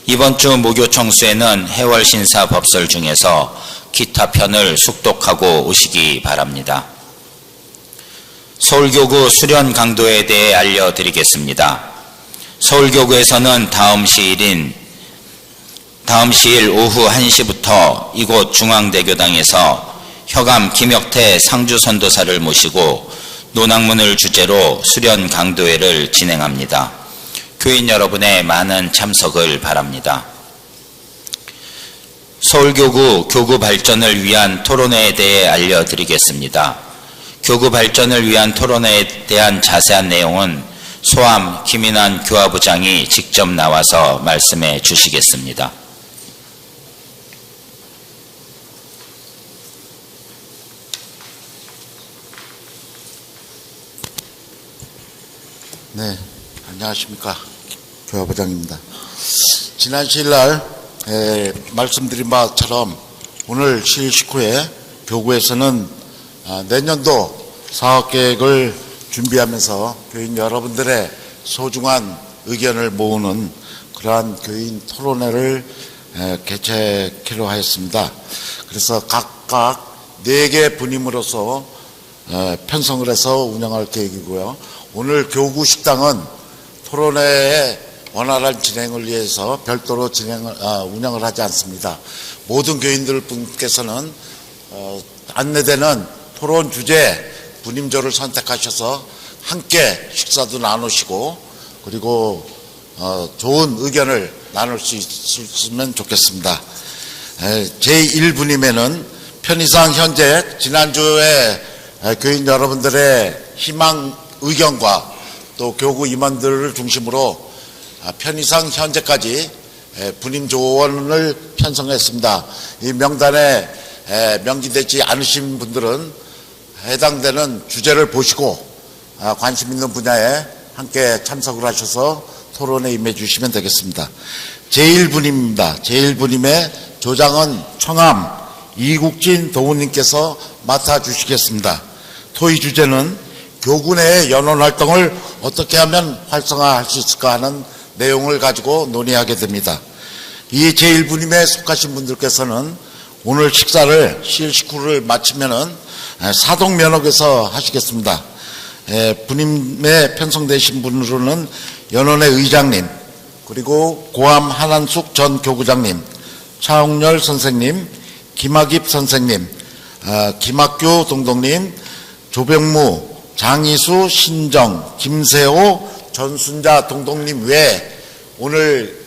이번 주 무교청수회는 해월신사 법설 중에서 기타 편을 숙독하고 오시기 바랍니다. 서울교구 수련 강도에 대해 알려드리겠습니다. 서울교구에서는 다음 시일 오후 1시부터 이곳 중앙대교당에서 혁암 김혁태 상주선도사를 모시고 논학문을 주제로 수련 강도회를 진행합니다. 교인 여러분의 많은 참석을 바랍니다. 서울교구 교구 발전을 위한 토론회에 대해 알려드리겠습니다. 교구 발전을 위한 토론회에 대한 자세한 내용은 소암 김인환 교화부장이 직접 나와서 말씀해 주시겠습니다. 네, 안녕하십니까. 교화부장입니다. 지난 시일날 말씀드린 바처럼 오늘 시일 식후에 교구에서는 내년도 사업계획을 준비하면서 교인 여러분들의 소중한 의견을 모으는 그러한 교인 토론회를 개최하기로 하였습니다. 그래서 각각 4개 분임으로서 편성을 해서 운영할 계획이고요. 오늘 교구 식당은 토론회의 원활한 진행을 위해서 별도로 운영을 하지 않습니다. 모든 교인들 분께서는 안내되는 토론 주제 분임조를 선택하셔서 함께 식사도 나누시고 그리고 좋은 의견을 나눌 수 있으면 좋겠습니다. 제1분임에는 편의상 현재 지난주에 교인 여러분들의 희망 의견과 또 교구 임원들을 중심으로 편의상 현재까지 분임 조언을 편성했습니다. 이 명단에 명기되지 않으신 분들은 해당되는 주제를 보시고 관심 있는 분야에 함께 참석을 하셔서 토론에 임해 주시면 되겠습니다. 제1분임입니다. 제1분임의 조장은 청암 이국진 도우님께서 맡아주시겠습니다. 토의 주제는 교구 내의 연원활동을 어떻게 하면 활성화할 수 있을까 하는 내용을 가지고 논의하게 됩니다. 이 제1분임에 속하신 분들께서는 오늘 식사를 시일 식후를 마치면은 사동면옥에서 하시겠습니다. 분임에 편성되신 분으로는 연원회 의장님, 그리고 고암 한한숙 전 교구장님, 차홍렬 선생님, 김학입 선생님, 김학규 동동님, 조병무, 장희수, 신정, 김세호, 전순자 동동님 외에 오늘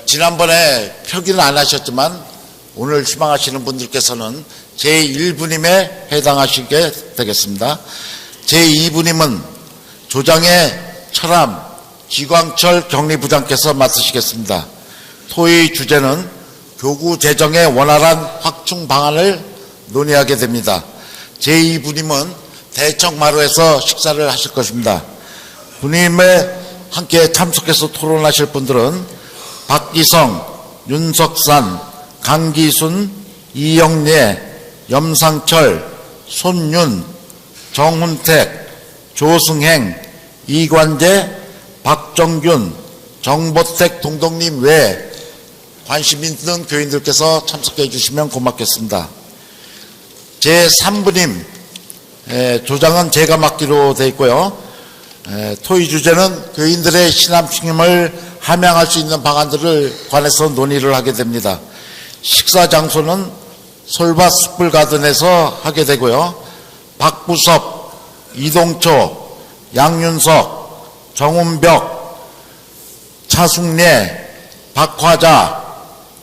지난번에 표기는 안 하셨지만 오늘 희망하시는 분들께서는 제1분임에 해당하시게 되겠습니다. 제2분임은 조장의 철암 기광철 격리부장께서 맡으시겠습니다. 토의 주제는 교구 재정의 원활한 확충 방안을 논의하게 됩니다. 제2분임은 대청마루에서 식사를 하실 것입니다. 분임에 함께 참석해서 토론하실 분들은 박기성, 윤석산, 강기순, 이영례, 염상철, 손윤, 정훈택, 조승행, 이관재, 박정균, 정보택 동동님 외에 관심 있는 교인들께서 참석해 주시면 고맙겠습니다. 제3분임 조장은 제가 맡기로 되어 있고요. 토의 주제는 교인들의 신앙 책임을 함양할 수 있는 방안들을 관해서 논의를 하게 됩니다. 식사 장소는 솔밭 숯불가든에서 하게 되고요. 박부섭, 이동초, 양윤석, 정운벽, 차숙례, 박화자,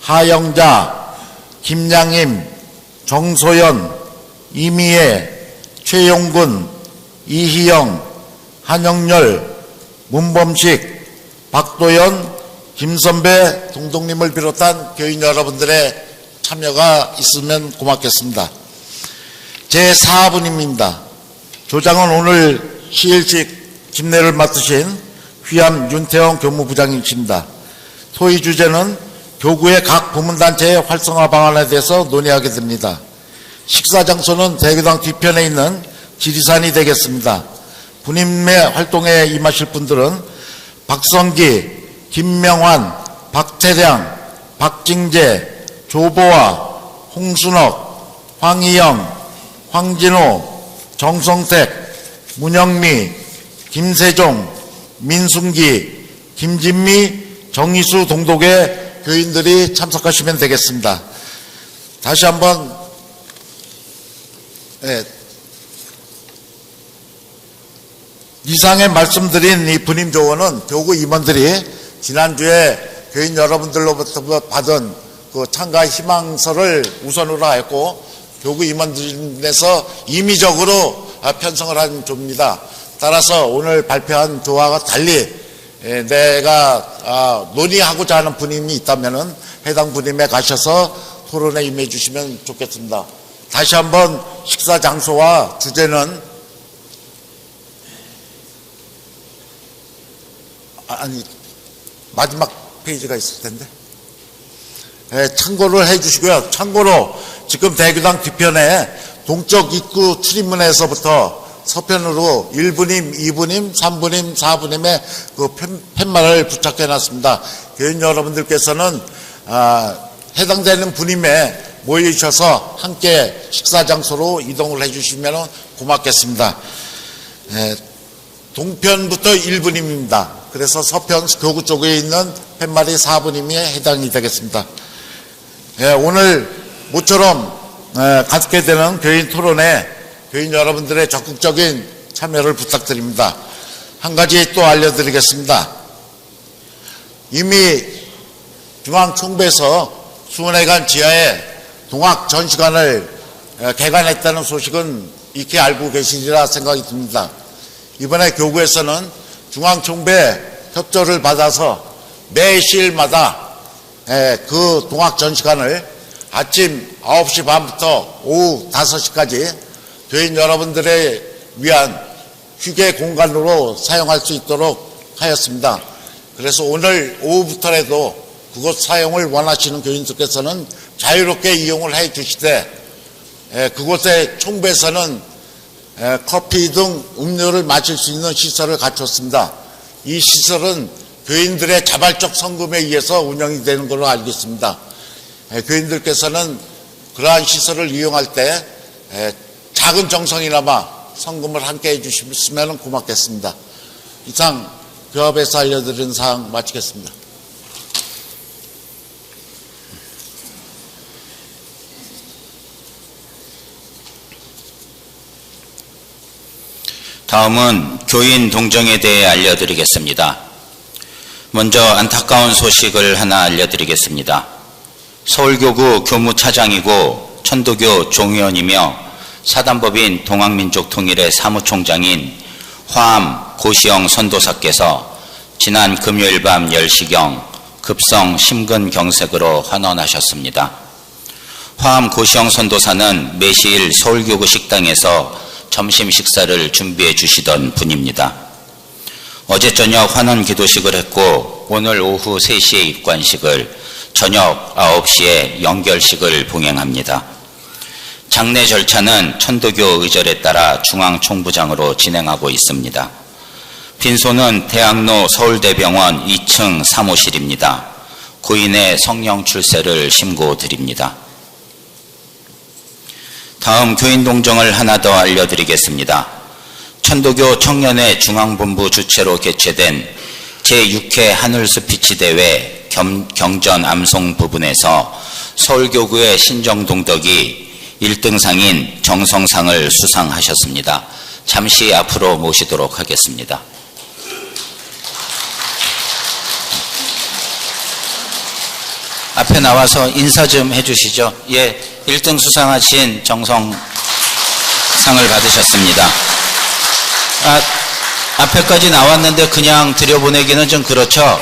하영자, 김양임, 정소연, 이미애, 최용근, 이희영, 한영렬, 문범식, 박도연, 김선배 동동님을 비롯한 교인 여러분들의 참여가 있으면 고맙겠습니다. 제4분입니다. 조장은 오늘 시일직 집례를 맡으신 휘암 윤태영 교무부장이십니다. 토의 주제는 교구의 각 부문단체의 활성화 방안에 대해서 논의하게 됩니다. 식사 장소는 대교당 뒤편에 있는 지리산이 되겠습니다. 분임의 활동에 임하실 분들은 박성기, 김명환, 박태량, 박징재, 조보아, 홍순옥, 황희영, 황진호, 정성택, 문영미, 김세종, 민순기, 김진미, 정희수 동독의 교인들이 참석하시면 되겠습니다. 다시 한번 이상에 말씀드린 이 분임 조언은 교구 임원들이 지난주에 교인 여러분들로부터 받은 그 참가 희망서를 우선으로 하였고 교구 임원들에서 임의적으로 편성을 한 조입니다. 따라서 오늘 발표한 조와 달리 내가 논의하고자 하는 분임이 있다면 해당 분임에 가셔서 토론에 임해 주시면 좋겠습니다. 다시 한번 식사 장소와 주제는 마지막 페이지가 있을 텐데 참고를 해 주시고요. 참고로 지금 대교당 뒤편에 동쪽 입구 출입문에서부터 서편으로 1분임, 2분임, 3분임, 4분임의 그 팻말을 부착해 놨습니다. 교인 여러분들께서는 해당되는 분임에 모이셔서 함께 식사 장소로 이동을 해 주시면 고맙겠습니다. 동편부터 1분임입니다. 그래서 서편 교구 쪽에 있는 팻말이 4분임에 해당이 되겠습니다. 오늘 모처럼 갖게 되는 교인 토론에 교인 여러분들의 적극적인 참여를 부탁드립니다. 한 가지 또 알려드리겠습니다. 이미 중앙총배에서 수원회관 지하에 동학 전시관을 개관했다는 소식은 익히 알고 계시리라 생각이 듭니다. 이번에 교구에서는 중앙총배 협조를 받아서 매실마다 그 동학 전시관을 아침 9시 반부터 오후 5시까지 교인 여러분들에 위한 휴게 공간으로 사용할 수 있도록 하였습니다. 그래서 오늘 오후부터라도 그곳 사용을 원하시는 교인들께서는 자유롭게 이용을 해 주시되 그곳의 총배에서는 커피 등 음료를 마실 수 있는 시설을 갖췄습니다. 이 시설은 교인들의 자발적 성금에 의해서 운영이 되는 걸로 알고 있습니다. 교인들께서는 그러한 시설을 이용할 때 작은 정성이나마 성금을 함께 해주시면 고맙겠습니다. 이상 교합에서 알려드린 사항 마치겠습니다. 다음은 교인 동정에 대해 알려드리겠습니다. 먼저 안타까운 소식을 하나 알려드리겠습니다. 서울교구 교무차장이고 천도교 종의원이며 사단법인 동학민족통일의 사무총장인 화암 고시영 선도사께서 지난 금요일 밤 10시경 급성 심근경색으로 환원하셨습니다. 화암 고시영 선도사는 매시일 서울교구 식당에서 점심 식사를 준비해 주시던 분입니다. 어제 저녁 환원 기도식을 했고 오늘 오후 3시에 입관식을, 저녁 9시에 연결식을 봉행합니다. 장례 절차는 천도교 의절에 따라 중앙총부장으로 진행하고 있습니다. 빈소는 대학로 서울대병원 2층 사무실입니다. 고인의 성령 출세를 심고드립니다. 다음 교인 동정을 하나 더 알려드리겠습니다. 천도교 청년회 중앙본부 주최로 개최된 제6회 하늘 스피치 대회 경전 암송 부분에서 서울교구의 신정동덕이 1등상인 정성상을 수상하셨습니다. 잠시 앞으로 모시도록 하겠습니다. 앞에 나와서 인사 좀 해주시죠. 예, 1등 수상하신 정성 상을 받으셨습니다. 앞에까지 나왔는데 그냥 들여보내기는 좀 그렇죠.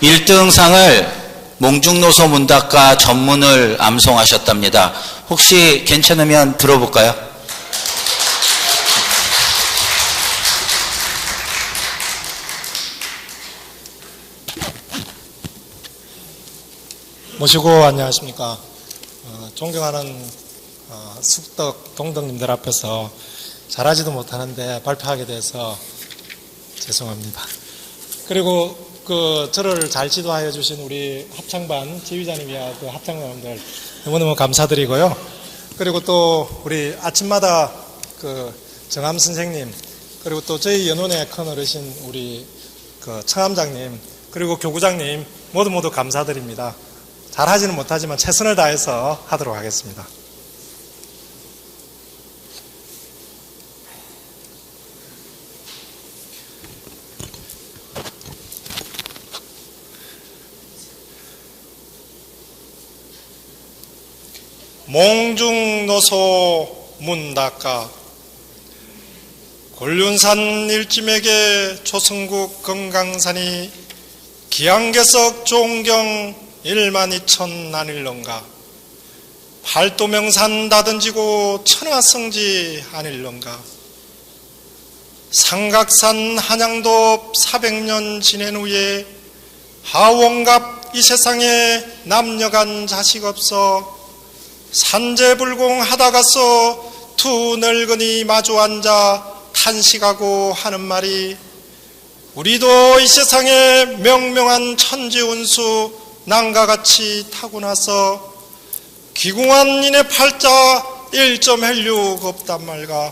1등 상을 몽중노소 문답가 전문을 암송하셨답니다. 혹시 괜찮으면 들어볼까요? 모시고 안녕하십니까. 존경하는 숙덕 동덕님들 앞에서 잘하지도 못하는데 발표하게 돼서 죄송합니다. 그리고 저를 잘 지도하여 주신 우리 합창반 지휘자님이야 그 합창단들 너무너무 감사드리고요. 그리고 또 우리 아침마다 정함 선생님, 그리고 또 저희 연원의 큰 어르신 우리 청함장님, 그리고 교구장님 모두 감사드립니다. 잘하지는 못하지만 최선을 다해서 하도록 하겠습니다. 몽중노소 문답가 곤륜산 일찜에게 조승국 금강산이 기양계석 종경 1만 2천 아닐런가. 팔도명산 다던지고 천하성지 아닐런가. 삼각산 한양도 400년 지낸 후에 하원갑 이 세상에 남녀간 자식 없어 산재불공 하다가서 두 늙은이 마주 앉아 탄식하고 하는 말이 우리도 이 세상에 명명한 천지운수 난가같이 타고나서 기궁한 이네 팔자 1.16 없단 말가.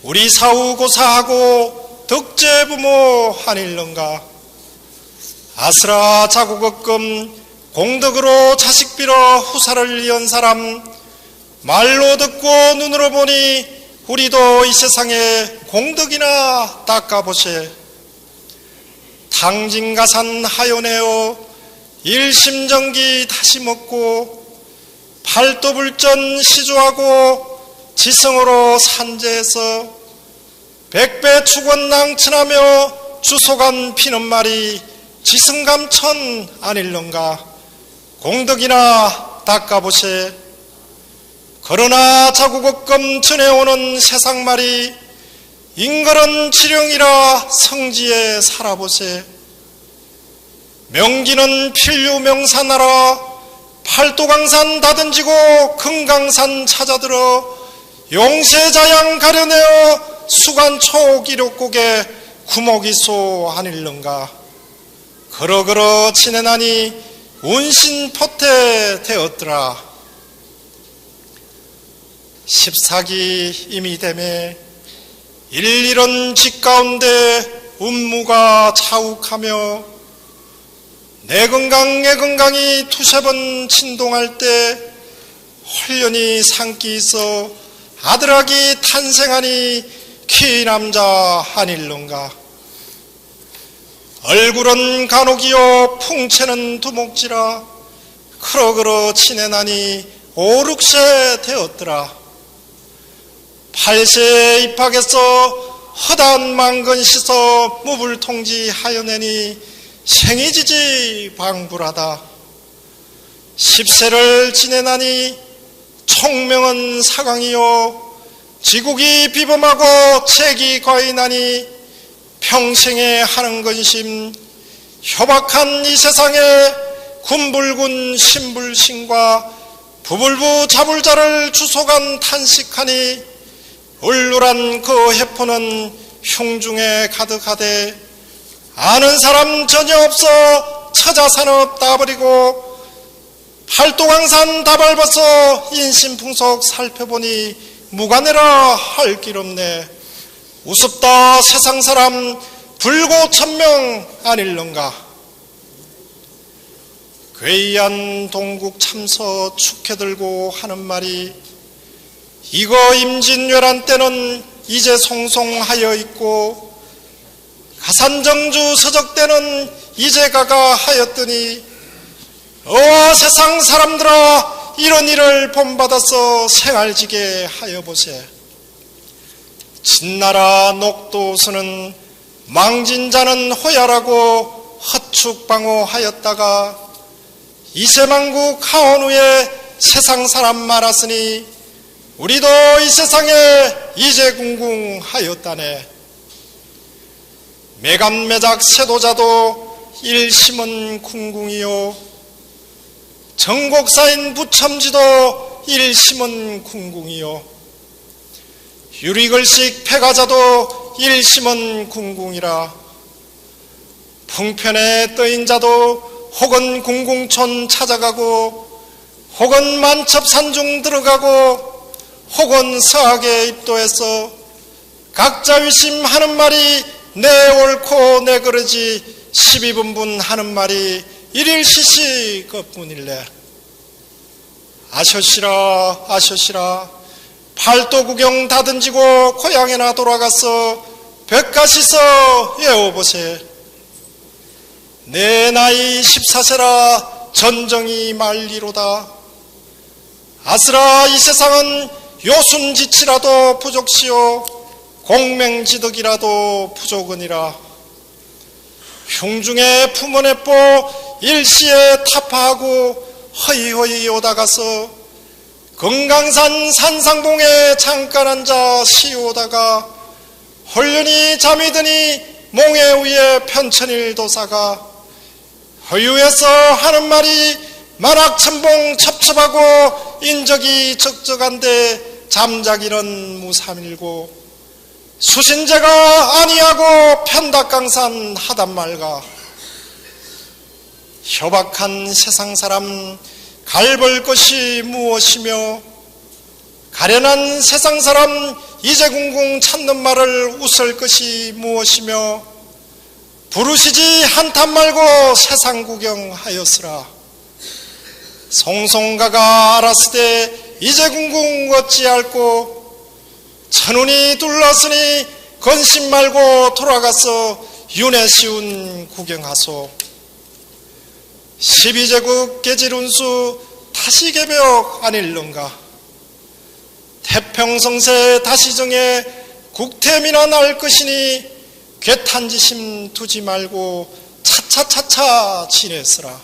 우리 사후 고사하고 덕제부모 아닐런가. 아스라 자국업금 공덕으로 자식 빌어 후사를 이은 사람 말로 듣고 눈으로 보니 우리도 이 세상에 공덕이나 닦아보세. 당진가산 하연해요 일심전기 다시 먹고 팔도불전 시주하고 지성으로 산재해서 백배 축원 낭천하며 주소간 피는 말이 지성감천 아닐런가. 공덕이나 닦아보세. 그러나 자국업금 전해오는 세상말이 인걸은 지령이라 성지에 살아보세. 명기는 필류명산하라. 팔도강산 다던지고 금강산 찾아들어 용세자양 가려내어 수간초 기록곡에 구목이소 아닐런가. 그러그러 지내나니 운신포태 되었더라. 14기 이미 되매 일일은 집 가운데 운무가 차욱하며 내 건강이 두세 번 진동할 때 홀련히 산기 있어 아들아기 탄생하니 키남자 아닐런가. 얼굴은 간혹이요 풍채는 두목지라. 그러그러 지내나니 5, 6세 되었더라. 8세 입학해서 허단 망근 씻어 무불통지 하여내니 생이지지 방불하다. 10세를 지내나니 총명은 사강이요 지국이 비범하고 책이 과인하니 평생에 하는 근심 협악한 이 세상에 군불군 신불신과 부불부 자불자를 주소간 탄식하니 울울한 그 해포는 흉중에 가득하되 아는 사람 전혀 없어 처자산업 따버리고 팔도강산 다 밟아서 인신풍속 살펴보니 무관해라 할 길 없네. 우습다 세상사람 불고천명 아닐런가. 괴이한 동국 참서 축해들고 하는 말이 이거 임진왜란 때는 이제 송송하여 있고 가산정주 서적 때는 이제 가가 하였더니 세상 사람들아 이런 일을 본받아서 생활지게 하여 보세. 진나라 녹두수는 망진 자는 호야라고 허축방호하였다가 이세만국 하원 후에 세상 사람 말았으니 우리도 이 세상에 이제궁궁하였다네. 매간매작 세도자도 일심은 궁궁이요 정곡사인 부첨지도 일심은 궁궁이요 유리글식 폐가자도 일심은 궁궁이라. 풍편에 떠인 자도 혹은 궁궁촌 찾아가고 혹은 만첩산중 들어가고 혹은 서학에 입도해서 각자 위심하는 말이 내 옳고 내 그러지 12분분 하는 말이 일일시시 그뿐일래. 아셔시라 아셔시라 팔도 구경 다듬지고 고향에나 돌아가서 백가시서 예오보세. 내 나이 14세라 전정이 말리로다. 아스라 이 세상은 요순지치라도 부족시오 공맹지덕이라도 부족은이라. 흉중에 품어내뽀 일시에 타파하고 허이허이 오다가서 금강산 산상봉에 잠깐 앉아 쉬오다가 홀륜히 잠이 드니 몽해 위에 편천일 도사가 허유에서 하는 말이 만학천봉 첩첩하고 인적이 적적한데 잠자기는 무삼일고 수신제가 아니하고 편닥강산 하단 말가. 협악한 세상 사람 갈볼 것이 무엇이며 가련한 세상 사람 이제궁궁 찾는 말을 웃을 것이 무엇이며 부르시지 한탄 말고 세상 구경하였으라. 송송가가 알았으되 이제궁궁 어찌할꼬 천운이 둘렀으니 건심 말고 돌아가서 윤회시운 구경하소. 12제국 계질운수 다시개벽 아닐런가. 태평성세 다시 정해 국태민화 날 것이니 괴탄지심 두지 말고 차차차차 지내서라.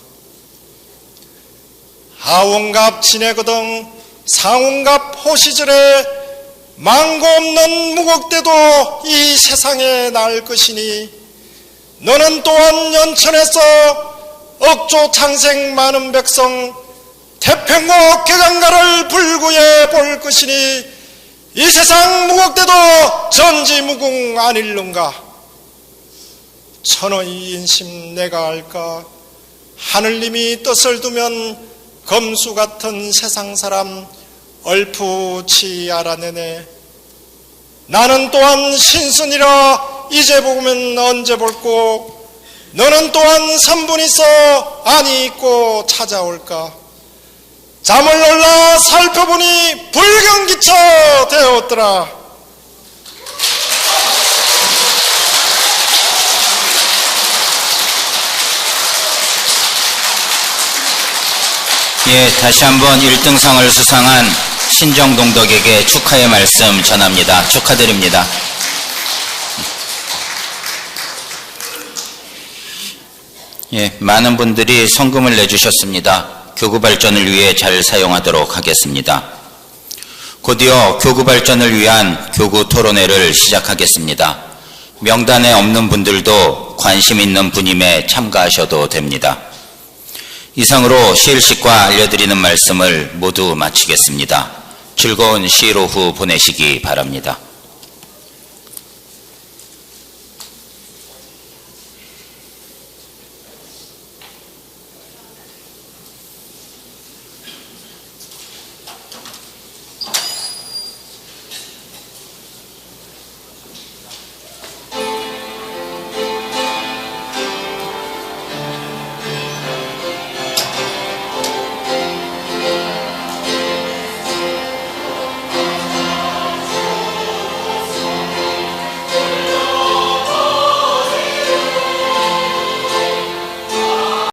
하원갑 지내거든 상원갑 호시절에 망고 없는 무곡대도 이 세상에 날 것이니 너는 또한 연천에서 억조 창생 많은 백성 태평고 개강가를 불구해 볼 것이니 이 세상 무곡대도 전지무궁 아닐런가. 천의 인심 내가 알까. 하늘님이 뜻을 두면 검수 같은 세상 사람 얼푸치 알아내네. 나는 또한 신순이라 이제 보면 언제 볼꼬. 너는 또한 선분 있어 아니 있고 찾아올까. 잠을 놀라 살펴보니 불경기처 되었더라. 예, 다시 한번 1등상을 수상한 신정동덕에게 축하의 말씀 전합니다. 축하드립니다. 예, 많은 분들이 성금을 내주셨습니다. 교구 발전을 위해 잘 사용하도록 하겠습니다. 곧이어 교구 발전을 위한 교구 토론회를 시작하겠습니다. 명단에 없는 분들도 관심 있는 분임에 참가하셔도 됩니다. 이상으로 시일식과 알려드리는 말씀을 모두 마치겠습니다. 즐거운 시일 오후 보내시기 바랍니다.